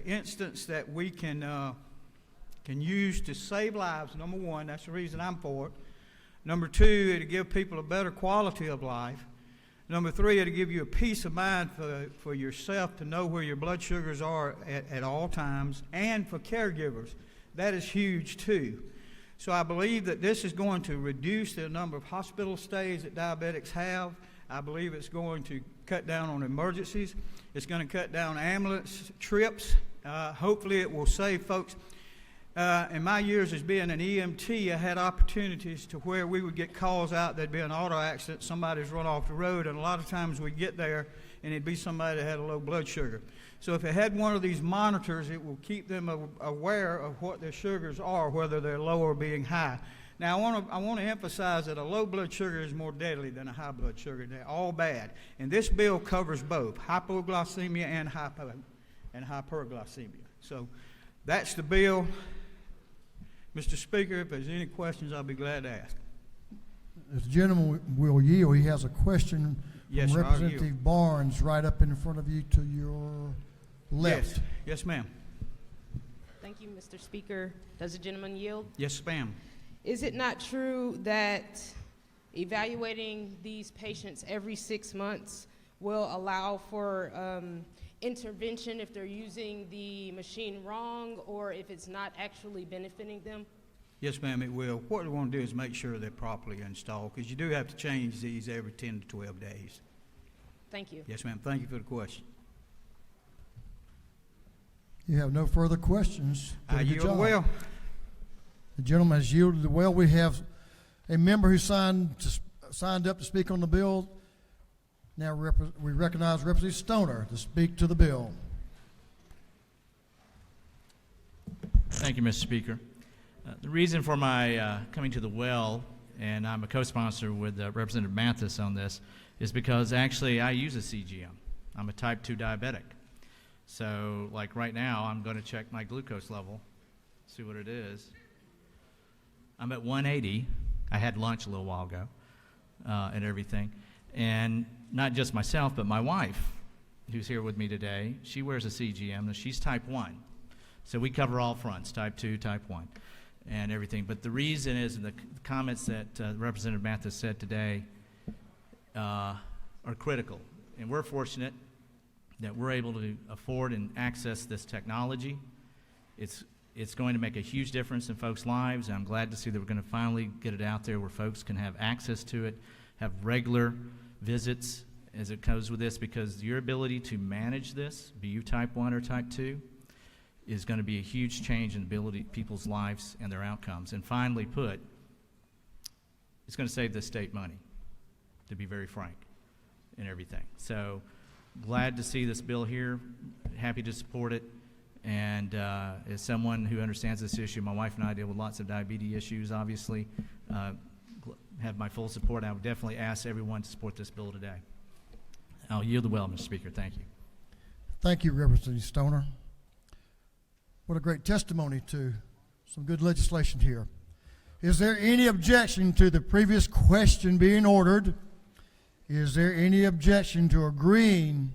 instance that we can use to save lives. Number one, that's the reason I'm for it. Number two, it'll give people a better quality of life. Number three, it'll give you a peace of mind for yourself to know where your blood sugars are at all times, and for caregivers. That is huge too. So I believe that this is going to reduce the number of hospital stays that diabetics have. I believe it's going to cut down on emergencies. It's going to cut down ambulance trips. Hopefully it will save folks. In my years as being an EMT, I had opportunities to where we would get calls out, there'd be an auto accident, somebody's run off the road, and a lot of times we'd get there and it'd be somebody that had a low blood sugar. So if it had one of these monitors, it will keep them aware of what their sugars are, whether they're low or being high. Now I want to emphasize that a low blood sugar is more deadly than a high blood sugar. They're all bad. And this bill covers both, hypoglycemia and hyperglycemia. So that's the bill. Mr. Speaker, if there's any questions, I'll be glad to ask. If the gentleman will yield, he has a question Yes, from sir, I'll yield. Representative Barnes right up in front of you to your left. Yes, yes, ma'am. Thank you, Mr. Speaker. Does the gentleman yield? Yes, ma'am. Is it not true that evaluating these patients every 6 months will allow for intervention if they're using the machine wrong or if it's not actually benefiting them? Yes, ma'am, it will. What we want to do is make sure they're properly installed, because you do have to change these every 10 to 12 days. Thank you. Yes, ma'am. Thank you for the question. You have no further questions. I yield the well. The gentleman has yielded the well. We have a member who signed up to speak on the bill. Now we recognize Representative Stoner to speak to the bill. Thank you, Mr. Speaker. The reason for my coming to the well, and I'm a co-sponsor with Representative Mathis on this, is because actually I use a CGM. I'm a type 2 diabetic. So like right now, I'm going to check my glucose level, see what it is. I'm at 180. I had lunch a little while ago and everything. And not just myself, but my wife, who's here with me today, she wears a CGM, and she's type 1. So we cover all fronts, type 2, type 1, and everything. But the reason is, and the comments that Representative Mathis said today are critical. And we're fortunate that we're able to afford and access this technology. It's going to make a huge difference in folks' lives, and I'm glad to see that we're going to finally get it out there where folks can have access to it, have regular visits as it goes with this, because your ability to manage this, be you type 1 or type 2, is going to be a huge change in ability people's lives and their outcomes. And finally put, it's going to save the state money, to be very frank, and everything. So glad to see this bill here, happy to support it. And as someone who understands this issue, my wife and I deal with lots of diabetes issues, obviously, have my full support. I would definitely ask everyone to support this bill today. I'll yield the well, Mr. Speaker. Thank you. Thank you, Representative Stoner. What a great testimony to some good legislation here. Is there any objection to the previous question being ordered? Is there any objection to agreeing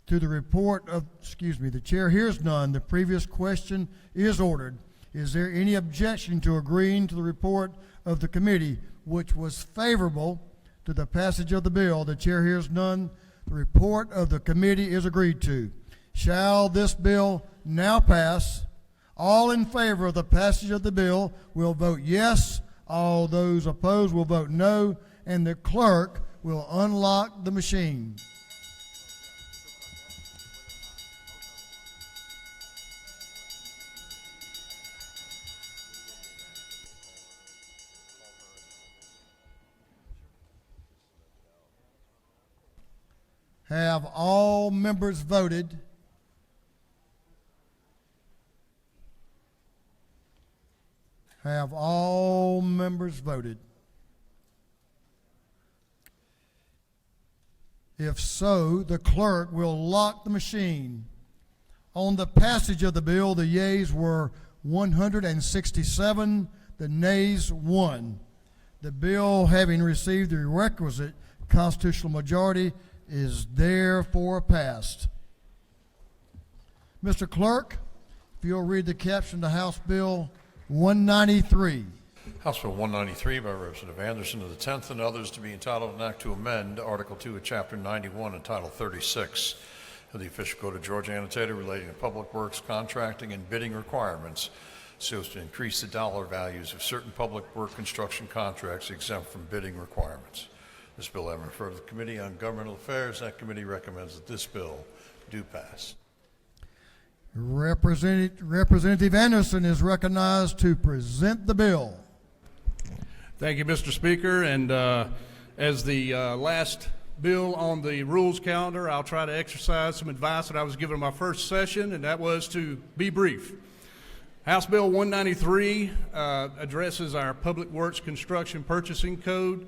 to the report of, the chair hears none. The previous question is ordered. Is there any objection to agreeing to the report of the committee, which was favorable to the passage of the bill? The chair hears none. The report of the committee is agreed to. Shall this bill now pass? All in favor of the passage of the bill will vote yes. All those opposed will vote no. And the clerk will unlock the machine. Have all members voted? Have all members voted? If so, the clerk will lock the machine. On the passage of the bill, the yeas were 167, the nays 1. The bill, having received the requisite constitutional majority, is therefore passed. Mr. Clerk, if you'll read the caption to House Bill 193. House Bill 193 by Representative Anderson of the 10th and others to be entitled an act to amend Article 2 of Chapter 91 and Title 36 of the Official Code of Georgia Annotated relating to public works, contracting, and bidding requirements so as to increase the dollar values of certain public work construction contracts exempt from bidding requirements. This bill having referred to the Committee on Governmental Affairs, that committee recommends that this bill do pass. Representative Anderson is recognized to present the bill. Thank you, Mr. Speaker. And as the last bill on the rules calendar, I'll try to exercise some advice that I was given in my first session, and that was to be brief. House Bill 193 addresses our Public Works Construction Purchasing Code.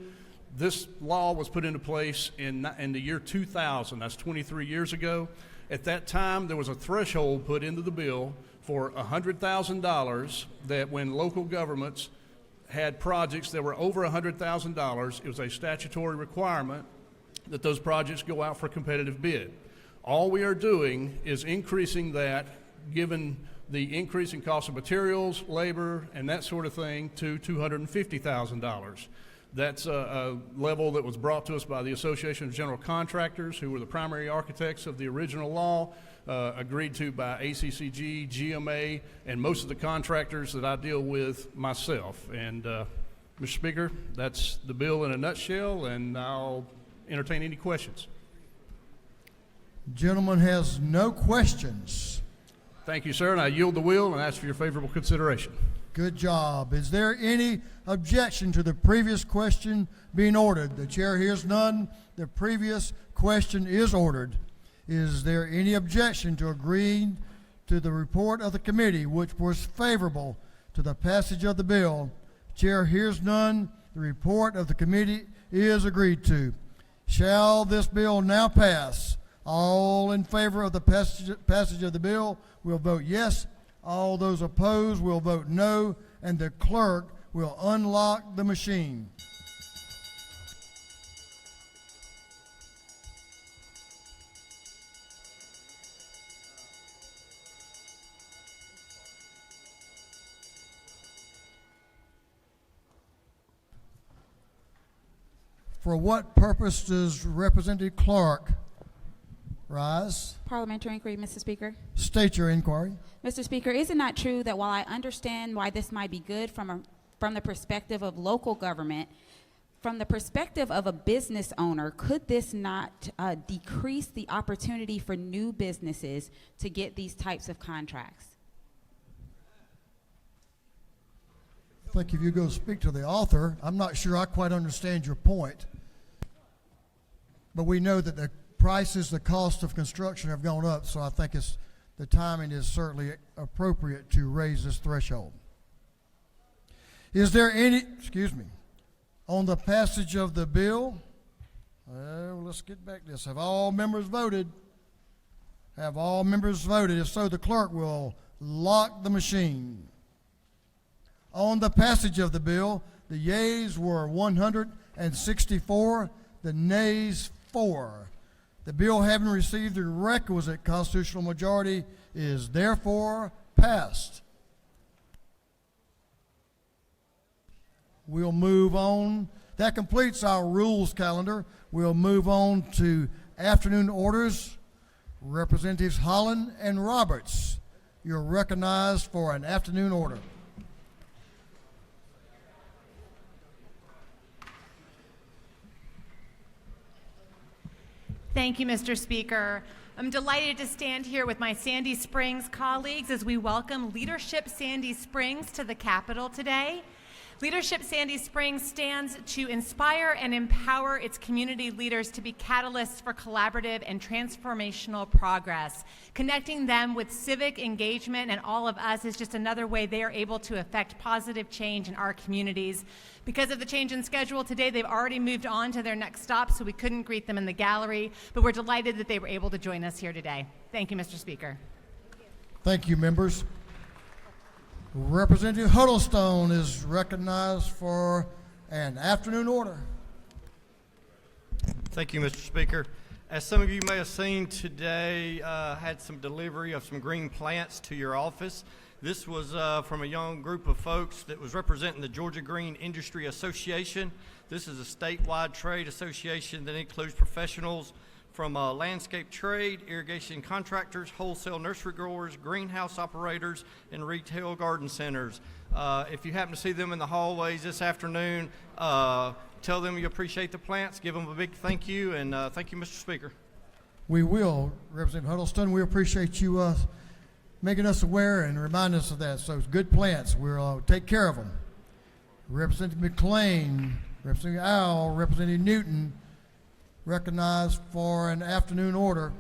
This law was put into place in the year 2000. That's 23 years ago. At that time, there was a threshold put into the bill for $100,000 that when local governments had projects that were over $100,000, it was a statutory requirement that those projects go out for competitive bid. All we are doing is increasing that, given the increase in cost of materials, labor, and that sort of thing, to $250,000. That's a level that was brought to us by the Association of General Contractors, who were the primary architects of the original law, agreed to by ACCG, GMA, and most of the contractors that I deal with myself. And Mr. Speaker, that's the bill in a nutshell, and I'll entertain any questions. Gentleman has no questions. Thank you, sir, and I yield the will and ask for your favorable consideration. Good job. Is there any objection to the previous question being ordered? The chair hears none. The previous question is ordered. Is there any objection to agreeing to the report of the committee, which was favorable to the passage of the bill? Chair hears none. The report of the committee is agreed to. Shall this bill now pass? All in favor of the passage of the bill will vote yes. All those opposed will vote no, and the clerk will unlock the machine. For what purpose does Representative Clark rise? Parliamentary inquiry, Mr. Speaker. State your inquiry. Mr. Speaker, is it not true that while I understand why this might be good from the perspective of local government, from the perspective of a business owner, could this not decrease the opportunity for new businesses to get these types of contracts? I think if you go speak to the author, I'm not sure I quite understand your point. But we know that the prices, the cost of construction have gone up, so I think the timing is certainly appropriate to raise this threshold. Is there any, on the passage of the bill? Let's get back to this. Have all members voted? Have all members voted? If so, the clerk will lock the machine. On the passage of the bill, the yeas were 164, the nays 4. The bill, having received the requisite constitutional majority, is therefore passed. We'll move on. That completes our rules calendar. We'll move on to afternoon orders. Representatives Holland and Roberts, you're recognized for an afternoon order. Thank you, Mr. Speaker. I'm delighted to stand here with my Sandy Springs colleagues as we welcome Leadership Sandy Springs to the Capitol today. Leadership Sandy Springs stands to inspire and empower its community leaders to be catalysts for collaborative and transformational progress. Connecting them with civic engagement and all of us is just another way they are able to affect positive change in our communities. Because of the change in schedule today, they've already moved on to their next stop, so we couldn't greet them in the gallery, but we're delighted that they were able to join us here today. Thank you, Mr. Speaker. Thank you, members. Representative Huddlestone is recognized for an afternoon order. Thank you, Mr. Speaker. As some of you may have seen today, had some delivery of some green plants to your office. This was from a young group of folks that was representing the Georgia Green Industry Association. This is a statewide trade association that includes professionals from landscape trade, irrigation contractors, wholesale nursery growers, greenhouse operators, and retail garden centers. If you happen to see them in the hallways this afternoon, tell them you appreciate the plants, give them a big thank you, and thank you, Mr. Speaker. We will, Representative Huddleston. We appreciate you making us aware and reminding us of that. So it's good plants. We'll take care of them. Representative McLean, Representative Al, Representative Newton, recognized for an afternoon order.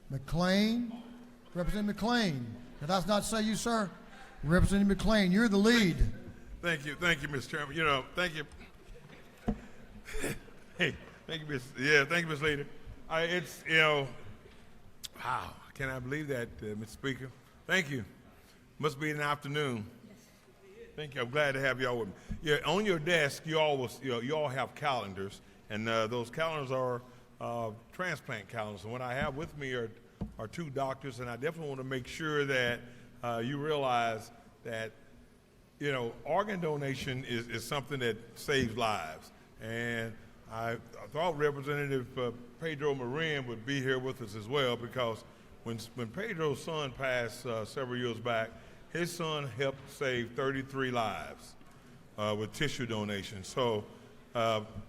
McLean, Representative McLean. Did I not say you, sir? Representative McLean, you're the lead. Thank you, Mr. Chairman. You know, thank you. Hey, thank you, thank you, Mr. Leader. It's, wow, can I believe that, Mr. Speaker? Thank you. Must be in the afternoon. Thank you. I'm glad to have y'all with me. Yeah, on your desk, you all have calendars, and those calendars are transplant calendars. And what I have with me are two doctors, and I definitely want to make sure that you realize that organ donation is something that saves lives. And I thought Representative Pedro Marin would be here with us as well, because when Pedro's son passed several years back, his son helped save 33 lives with tissue donation. So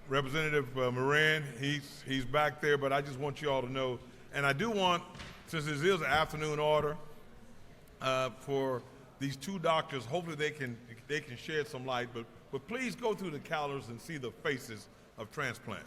Representative Marin, he's back there, but I just want you all to know, and I do want, since this is an afternoon order, for these two doctors, hopefully they can shed some light, but please go through the calendars and see the faces of transplants.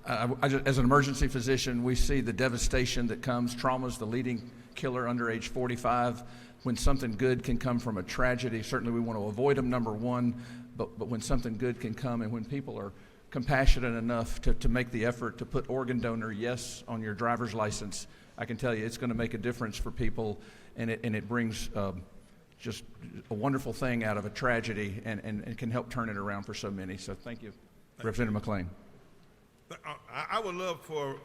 As an emergency physician, we see the devastation that comes. Trauma is the leading killer under age 45. When something good can come from a tragedy, certainly we want to avoid them, number one, but when something good can come, and when people are compassionate enough to make the effort to put organ donor yes on your driver's license, I can tell you it's going to make a difference for people, and it brings just a wonderful thing out of a tragedy, and can help turn it around for so many. So thank you, Representative McLean. I would love for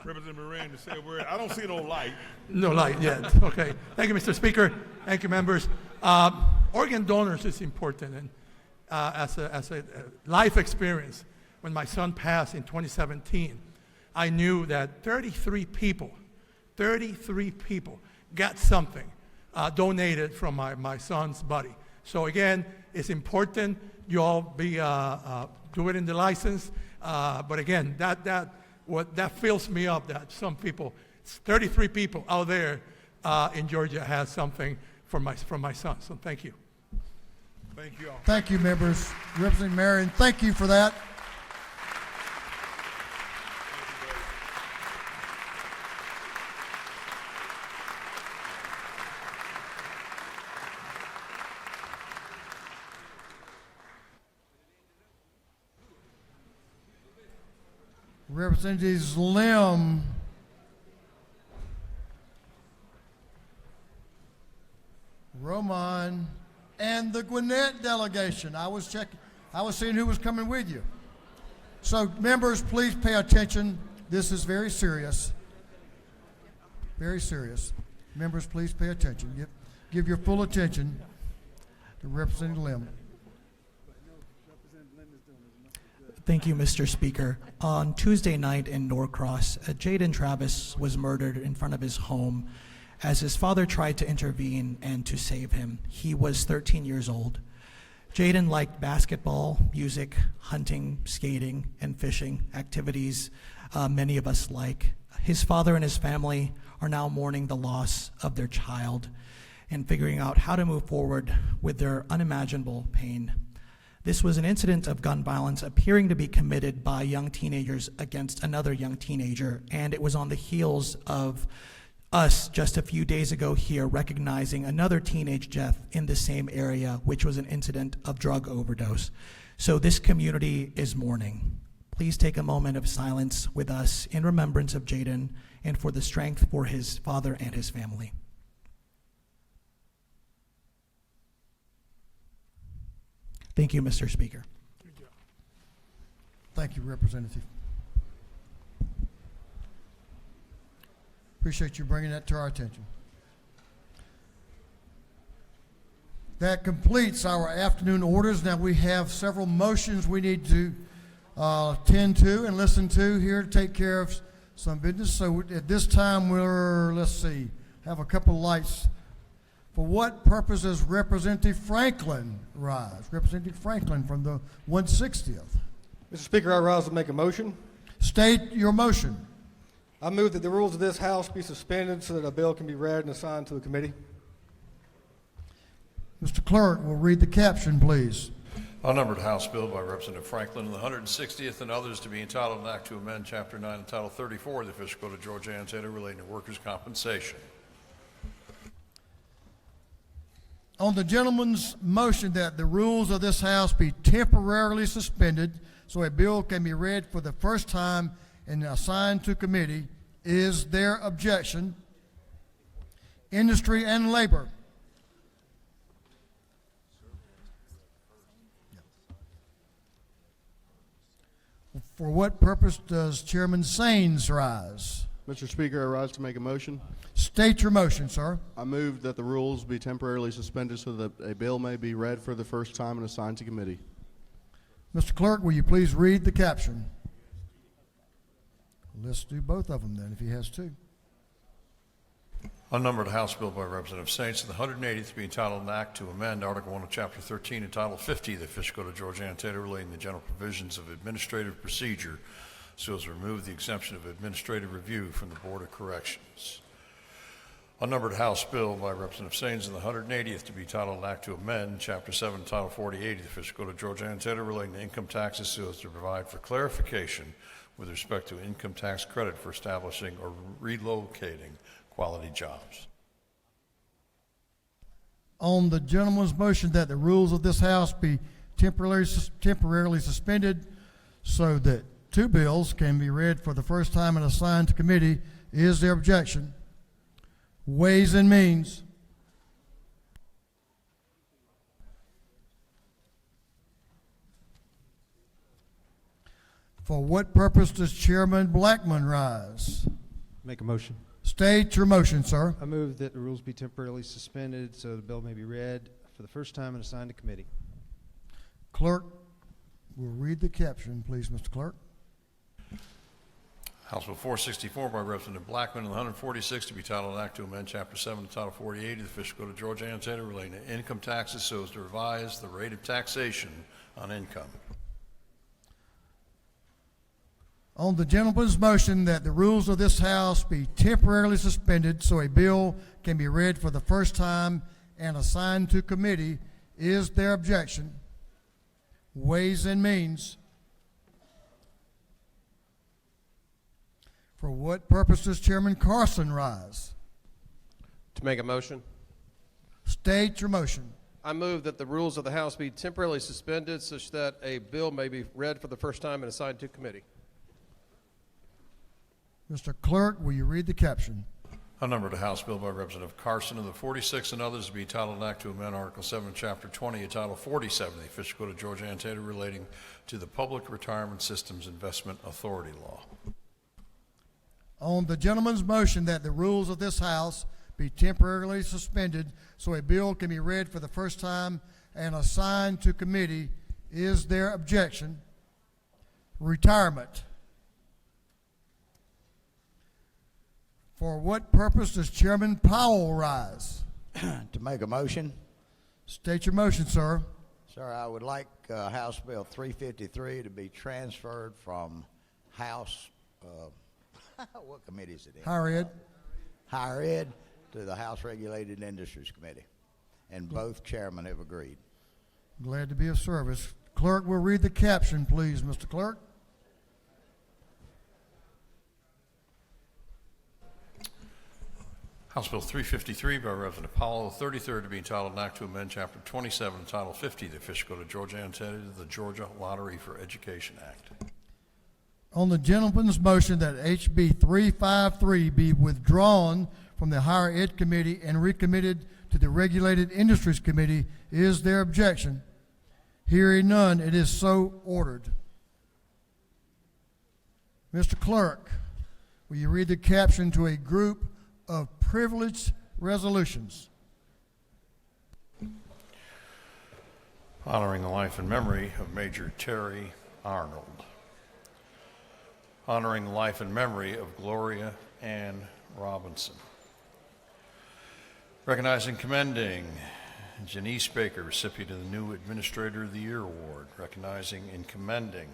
Representative Marin to say a word. I don't see no light. No light yet. Okay. Thank you, Mr. Speaker. Thank you, members. Organ donors is important, and as a life experience, when my son passed in 2017, I knew that 33 people got something donated from my son's body. So again, it's important you all do it in the license. But again, that fills me up that some people, 33 people out there in Georgia has something from my son. So thank you. Thank you all. Thank you, members. Representative Marion, thank you for that. Representatives Lim, Roman, and the Gwinnett delegation. I was seeing who was coming with you. So members, please pay attention. This is very serious. Very serious. Members, please pay attention. Give your full attention to Representative Lim. Thank you, Mr. Speaker. On Tuesday night in Norcross, Jaden Travis was murdered in front of his home as his father tried to intervene and to save him. He was 13 years old. Jaden liked basketball, music, hunting, skating, and fishing, activities many of us like. His father and his family are now mourning the loss of their child and figuring out how to move forward with their unimaginable pain. This was an incident of gun violence appearing to be committed by young teenagers against another young teenager, and it was on the heels of us just a few days ago here recognizing another teenage death in the same area, which was an incident of drug overdose. So this community is mourning. Please take a moment of silence with us in remembrance of Jaden and for the strength for his father and his family. Thank you, Mr. Speaker. Thank you, Representative. Appreciate you bringing that to our attention. That completes our afternoon orders. Now we have several motions we need to tend to and listen to here to take care of some business. So at this time, let's see, have a couple of lights. For what purpose does Representative Franklin rise? Representative Franklin from the 160th. Mr. Speaker, I rise to make a motion. State your motion. I move that the rules of this House be suspended so that a bill can be read and assigned to the committee. Mr. Clerk will read the caption, please. Unnumbered House Bill by Representative Franklin in the 160th and others to be entitled an act to amend Chapter 9 and Title 34 of the Official Code of Georgia and Taylor relating to workers' compensation. On the gentleman's motion that the rules of this House be temporarily suspended so a bill can be read for the first time and assigned to committee, is there objection? Industry and labor. For what purpose does Chairman Saines rise? Mr. Speaker, I rise to make a motion. State your motion, sir. I move that the rules be temporarily suspended so that a bill may be read for the first time and assigned to committee. Mr. Clerk, will you please read the caption? Let's do both of them then, if he has to. Unnumbered House Bill by Representative Saints in the 180th to be entitled an act to amend Article 1 of Chapter 13 and Title 50 of the Official Code of Georgia and Taylor relating to general provisions of administrative procedure so as to remove the exemption of administrative review from the Board of Corrections. Unnumbered House Bill by Representative Saines in the 180th to be titled an act to amend Chapter 7, Title 48 of the Official Code of Georgia and Taylor relating to income taxes so as to provide for clarification with respect to income tax credit for establishing or relocating quality jobs. On the gentleman's motion that the rules of this House be temporarily suspended so that two bills can be read for the first time and assigned to committee, is there objection? Ways and Means. For what purpose does Chairman Blackman rise? Make a motion. State your motion, sir. I move that the rules be temporarily suspended so the bill may be read for the first time and assigned to committee. Clerk will read the caption, please, Mr. Clerk. House Bill 464 by Representative Blackman in the 146th to be titled an act to amend Chapter 7 to Title 48 of the Official Code of Georgia and Taylor relating to income taxes so as to revise the rate of taxation on income. On the gentleman's motion that the rules of this House be temporarily suspended so a bill can be read for the first time and assigned to committee, is there objection? Ways and Means. For what purpose does Chairman Carson rise? To make a motion. State your motion. I move that the rules of the House be temporarily suspended such that a bill may be read for the first time and assigned to committee. Mr. Clerk, will you read the caption? Unnumbered House Bill by Representative Carson of the 46th and others to be titled an act to amend Article 7, Chapter 20 of Title 47 of the Official Code of Georgia and Taylor relating to the Public Retirement Systems Investment Authority Law. On the gentleman's motion that the rules of this House be temporarily suspended so a bill can be read for the first time and assigned to committee, is there objection? Retirement. For what purpose does Chairman Powell rise? To make a motion. State your motion, sir. Sir, I would like House Bill 353 to be transferred from House, what committee is it in? Higher Ed. Higher Ed to the House Regulated Industries Committee. And both chairmen have agreed. Glad to be of service. Clerk will read the caption, please, Mr. Clerk. House Bill 353 by Reverend Apollo, 33rd to be entitled an act to amend Chapter 27, Title 50 of the Official Code of Georgia and to the Georgia Lottery for Education Act. On the gentleman's motion that HB 353 be withdrawn from the Higher Ed Committee and recommitted to the Regulated Industries Committee, is there objection? Hearing none, it is so ordered. Mr. Clerk, will you read the caption to a group of privileged resolutions? Honoring the life and memory of Major Terry Arnold. Honoring the life and memory of Gloria Ann Robinson. Recognizing and commending Janice Baker, recipient of the new Administrator of the Year Award. Recognizing and commending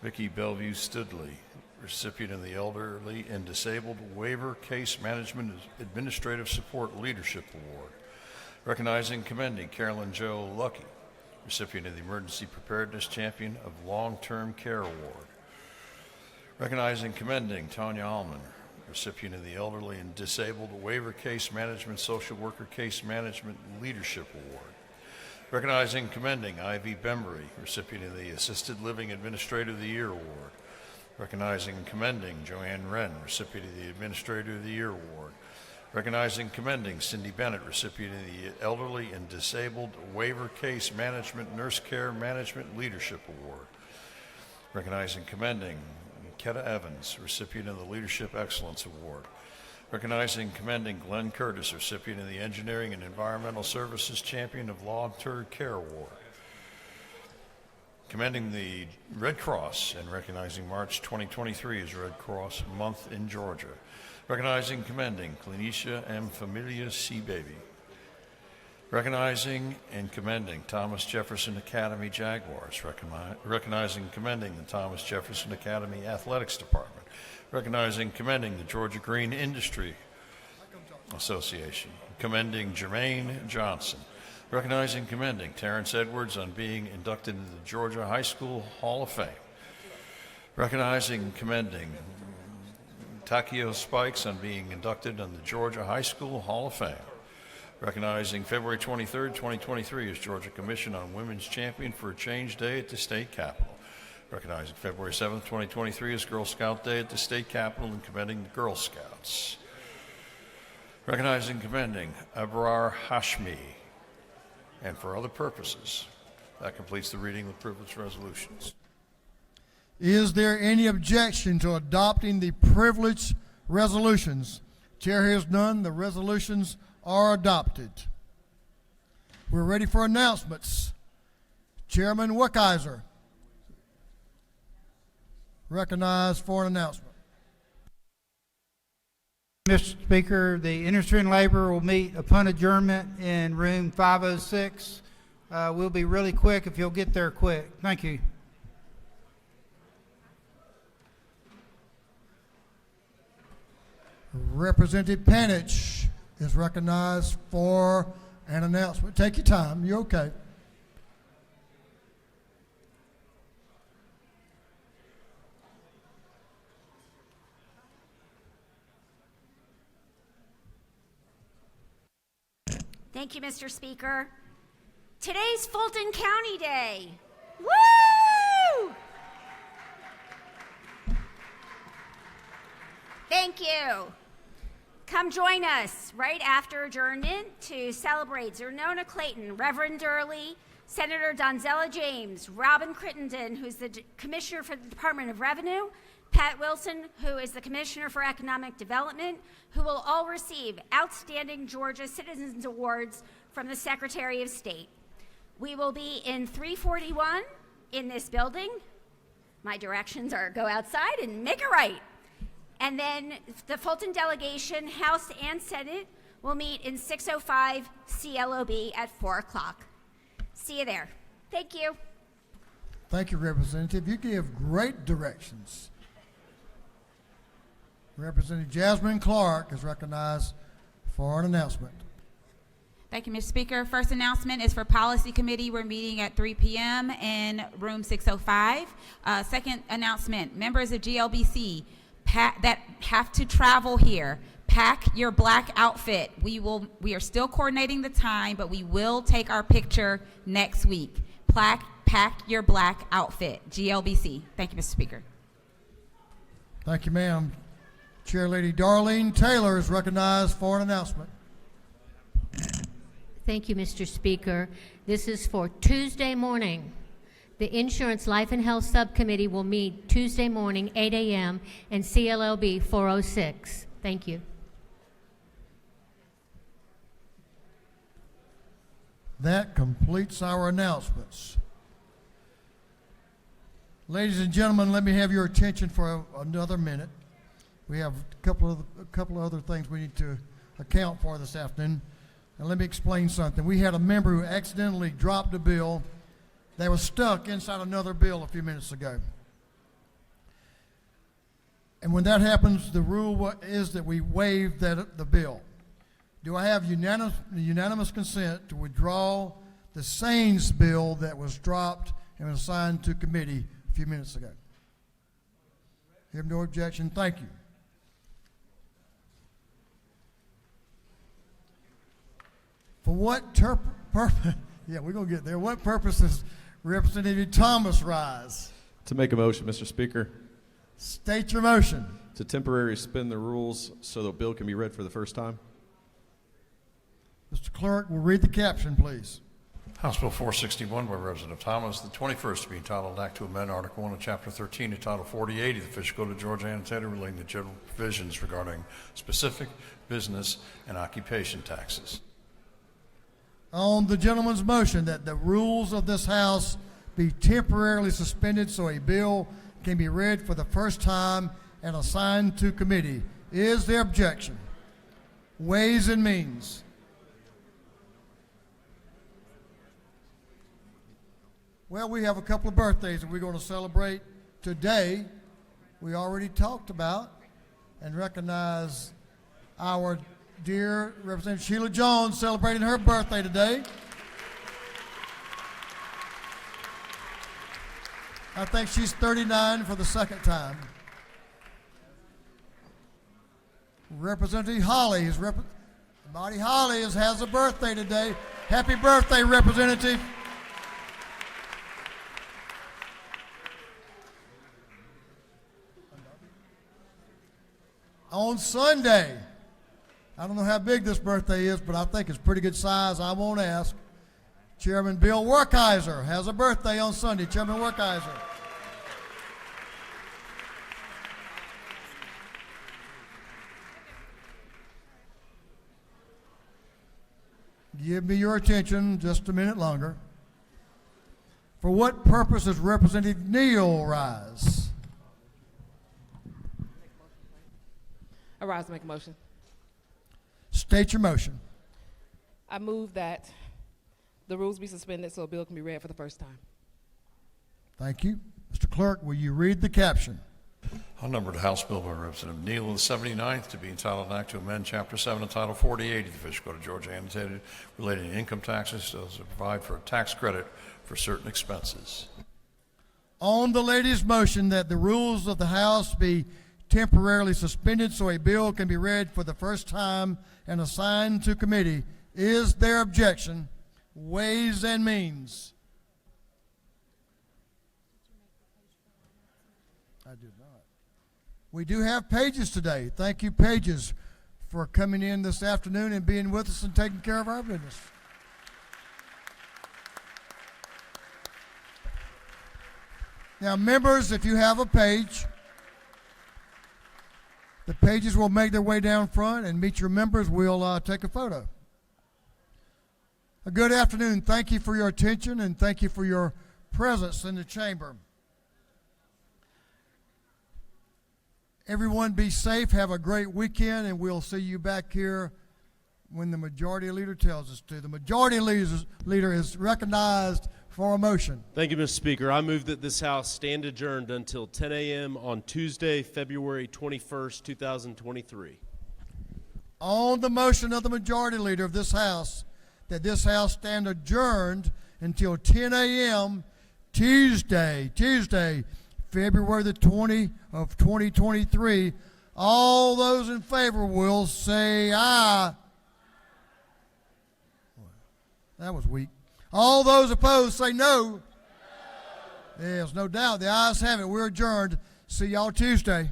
Vicki Bellevue Studley, recipient of the Elderly and Disabled Waiver Case Management Administrative Support Leadership Award. Recognizing and commending Carolyn Jo Lucky, recipient of the Emergency Preparedness Champion of Long-Term Care Award. Recognizing and commending Tanya Allman, recipient of the Elderly and Disabled Waiver Case Management Social Worker Case Management Leadership Award. Recognizing and commending Ivy Bembry, recipient of the Assisted Living Administrator of the Year Award. Recognizing and commending Joanne Wren, recipient of the Administrator of the Year Award. Recognizing and commending Cindy Bennett, recipient of the Elderly and Disabled Waiver Case Management Nurse Care Management Leadership Award. Recognizing and commending Ketta Evans, recipient of the Leadership Excellence Award. Recognizing and commending Glenn Curtis, recipient of the Engineering and Environmental Services Champion of Long-Term Care Award. Commending the Red Cross and recognizing March 2023 as Red Cross Month in Georgia. Recognizing and commending Clinicia M. Familia C. Baby. Recognizing and commending Thomas Jefferson Academy Jaguars. Recognizing and commending the Thomas Jefferson Academy Athletics Department. Recognizing and commending the Georgia Green Industry Association. Commending Jermaine Johnson. Recognizing and commending Terrence Edwards on being inducted into the Georgia High School Hall of Fame. Recognizing and commending Takio Spikes on being inducted in the Georgia High School Hall of Fame. Recognizing February 23rd, 2023 as Georgia Commission on Women's Champion for a Change Day at the State Capitol. Recognizing February 7th, 2023 as Girl Scout Day at the State Capitol and commending the Girl Scouts. Recognizing and commending Abrar Hashmi. And for other purposes. That completes the reading of the privileged resolutions. Is there any objection to adopting the privileged resolutions? Chair hears none. The resolutions are adopted. We're ready for announcements. Chairman Wickizer, recognized for an announcement. Mr. Speaker, the Industry and Labor will meet upon adjournment in room 506. We'll be really quick if you'll get there quick. Thank you. Representative Panich is recognized for an announcement. Take your time. You're okay. Thank you, Mr. Speaker. Today's Fulton County Day. Woo! Thank you. Come join us right after adjournment to celebrate Zernona Clayton, Reverend Durley, Senator Donzella James, Robin Crittenden, who's the Commissioner for the Department of Revenue, Pat Wilson, who is the Commissioner for Economic Development, who will all receive Outstanding Georgia Citizens Awards from the Secretary of State. We will be in 341 in this building. My directions are go outside and make a right. And then the Fulton delegation, House and Senate, will meet in 605 CLOB at 4 o'clock. See you there. Thank you. Thank you, Representative. You give great directions. Representative Jasmine Clark is recognized for an announcement. Thank you, Mr. Speaker. First announcement is for Policy Committee. We're meeting at 3 p.m. in room 605. Second announcement, members of GLBC that have to travel here, pack your black outfit. We are still coordinating the time, but we will take our picture next week. Pack your black outfit, GLBC. Thank you, Mr. Speaker. Thank you, ma'am. Chair Lady Darlene Taylor is recognized for an announcement. Thank you, Mr. Speaker. This is for Tuesday morning. The Insurance Life and Health Subcommittee will meet Tuesday morning, 8 a.m. in CLLB 406. Thank you. That completes our announcements. Ladies and gentlemen, let me have your attention for another minute. We have a couple of other things we need to account for this afternoon. And let me explain something. We had a member who accidentally dropped a bill that was stuck inside another bill a few minutes ago. And when that happens, the rule is that we waive the bill. Do I have unanimous consent to withdraw the SANES bill that was dropped and was assigned to committee a few minutes ago? Have no objection. Thank you. For what purpose? Yeah, we're going to get there. What purpose does Representative Thomas rise? To make a motion, Mr. Speaker. State your motion. To temporarily suspend the rules so the bill can be read for the first time. Mr. Clerk will read the caption, please. House Bill 461 by Representative Thomas, the 21st to be entitled Act to Amend Article 1 of Chapter 13 of Title 4080 of the Official Code of Georgia annotated relating to general provisions regarding specific business and occupation taxes. On the gentleman's motion that the rules of this House be temporarily suspended so a bill can be read for the first time and assigned to committee, is there objection? Ways and Means. Well, we have a couple of birthdays that we're going to celebrate today. We already talked about and recognize our dear Representative Sheila Jones celebrating her birthday today. I think she's 39 for the second time. Representative Holly Marty Holly has a birthday today. Happy birthday, Representative. On Sunday, I don't know how big this birthday is, but I think it's pretty good size. I won't ask. Chairman Bill Werkheiser has a birthday on Sunday. Chairman Werkheiser. Give me your attention just a minute longer. For what purpose does Representative Neal rise? I rise to make a motion. State your motion. I move that the rules be suspended so a bill can be read for the first time. Thank you. Mr. Clerk, will you read the caption? I'll number the House Bill by Representative Neal, the 79th, to be entitled Act to Amend Chapter 7 of Title 4080 of the Official Code of Georgia annotated relating to income taxes so as to provide for a tax credit for certain expenses. On the lady's motion that the rules of the House be temporarily suspended so a bill can be read for the first time and assigned to committee, is there objection? Ways and Means. I did not. We do have Pages today. Thank you, Pages, for coming in this afternoon and being with us and taking care of our business. Now, members, if you have a page, the pages will make their way down front and meet your members. We'll take a photo. A good afternoon. Thank you for your attention and thank you for your presence in the chamber. Everyone be safe. Have a great weekend, and we'll see you back here when the majority leader tells us to. The majority leader is recognized for a motion. Thank you, Mr. Speaker. I move that this House stand adjourned until 10 a.m. on Tuesday, February 21st, 2023. On the motion of the majority leader of this House, that this House stand adjourned until 10 a.m. Tuesday, February the 20th of 2023, all those in favor will say aye. That was weak. All those opposed say no. Yes, no doubt. The ayes have it. We're adjourned. See y'all Tuesday.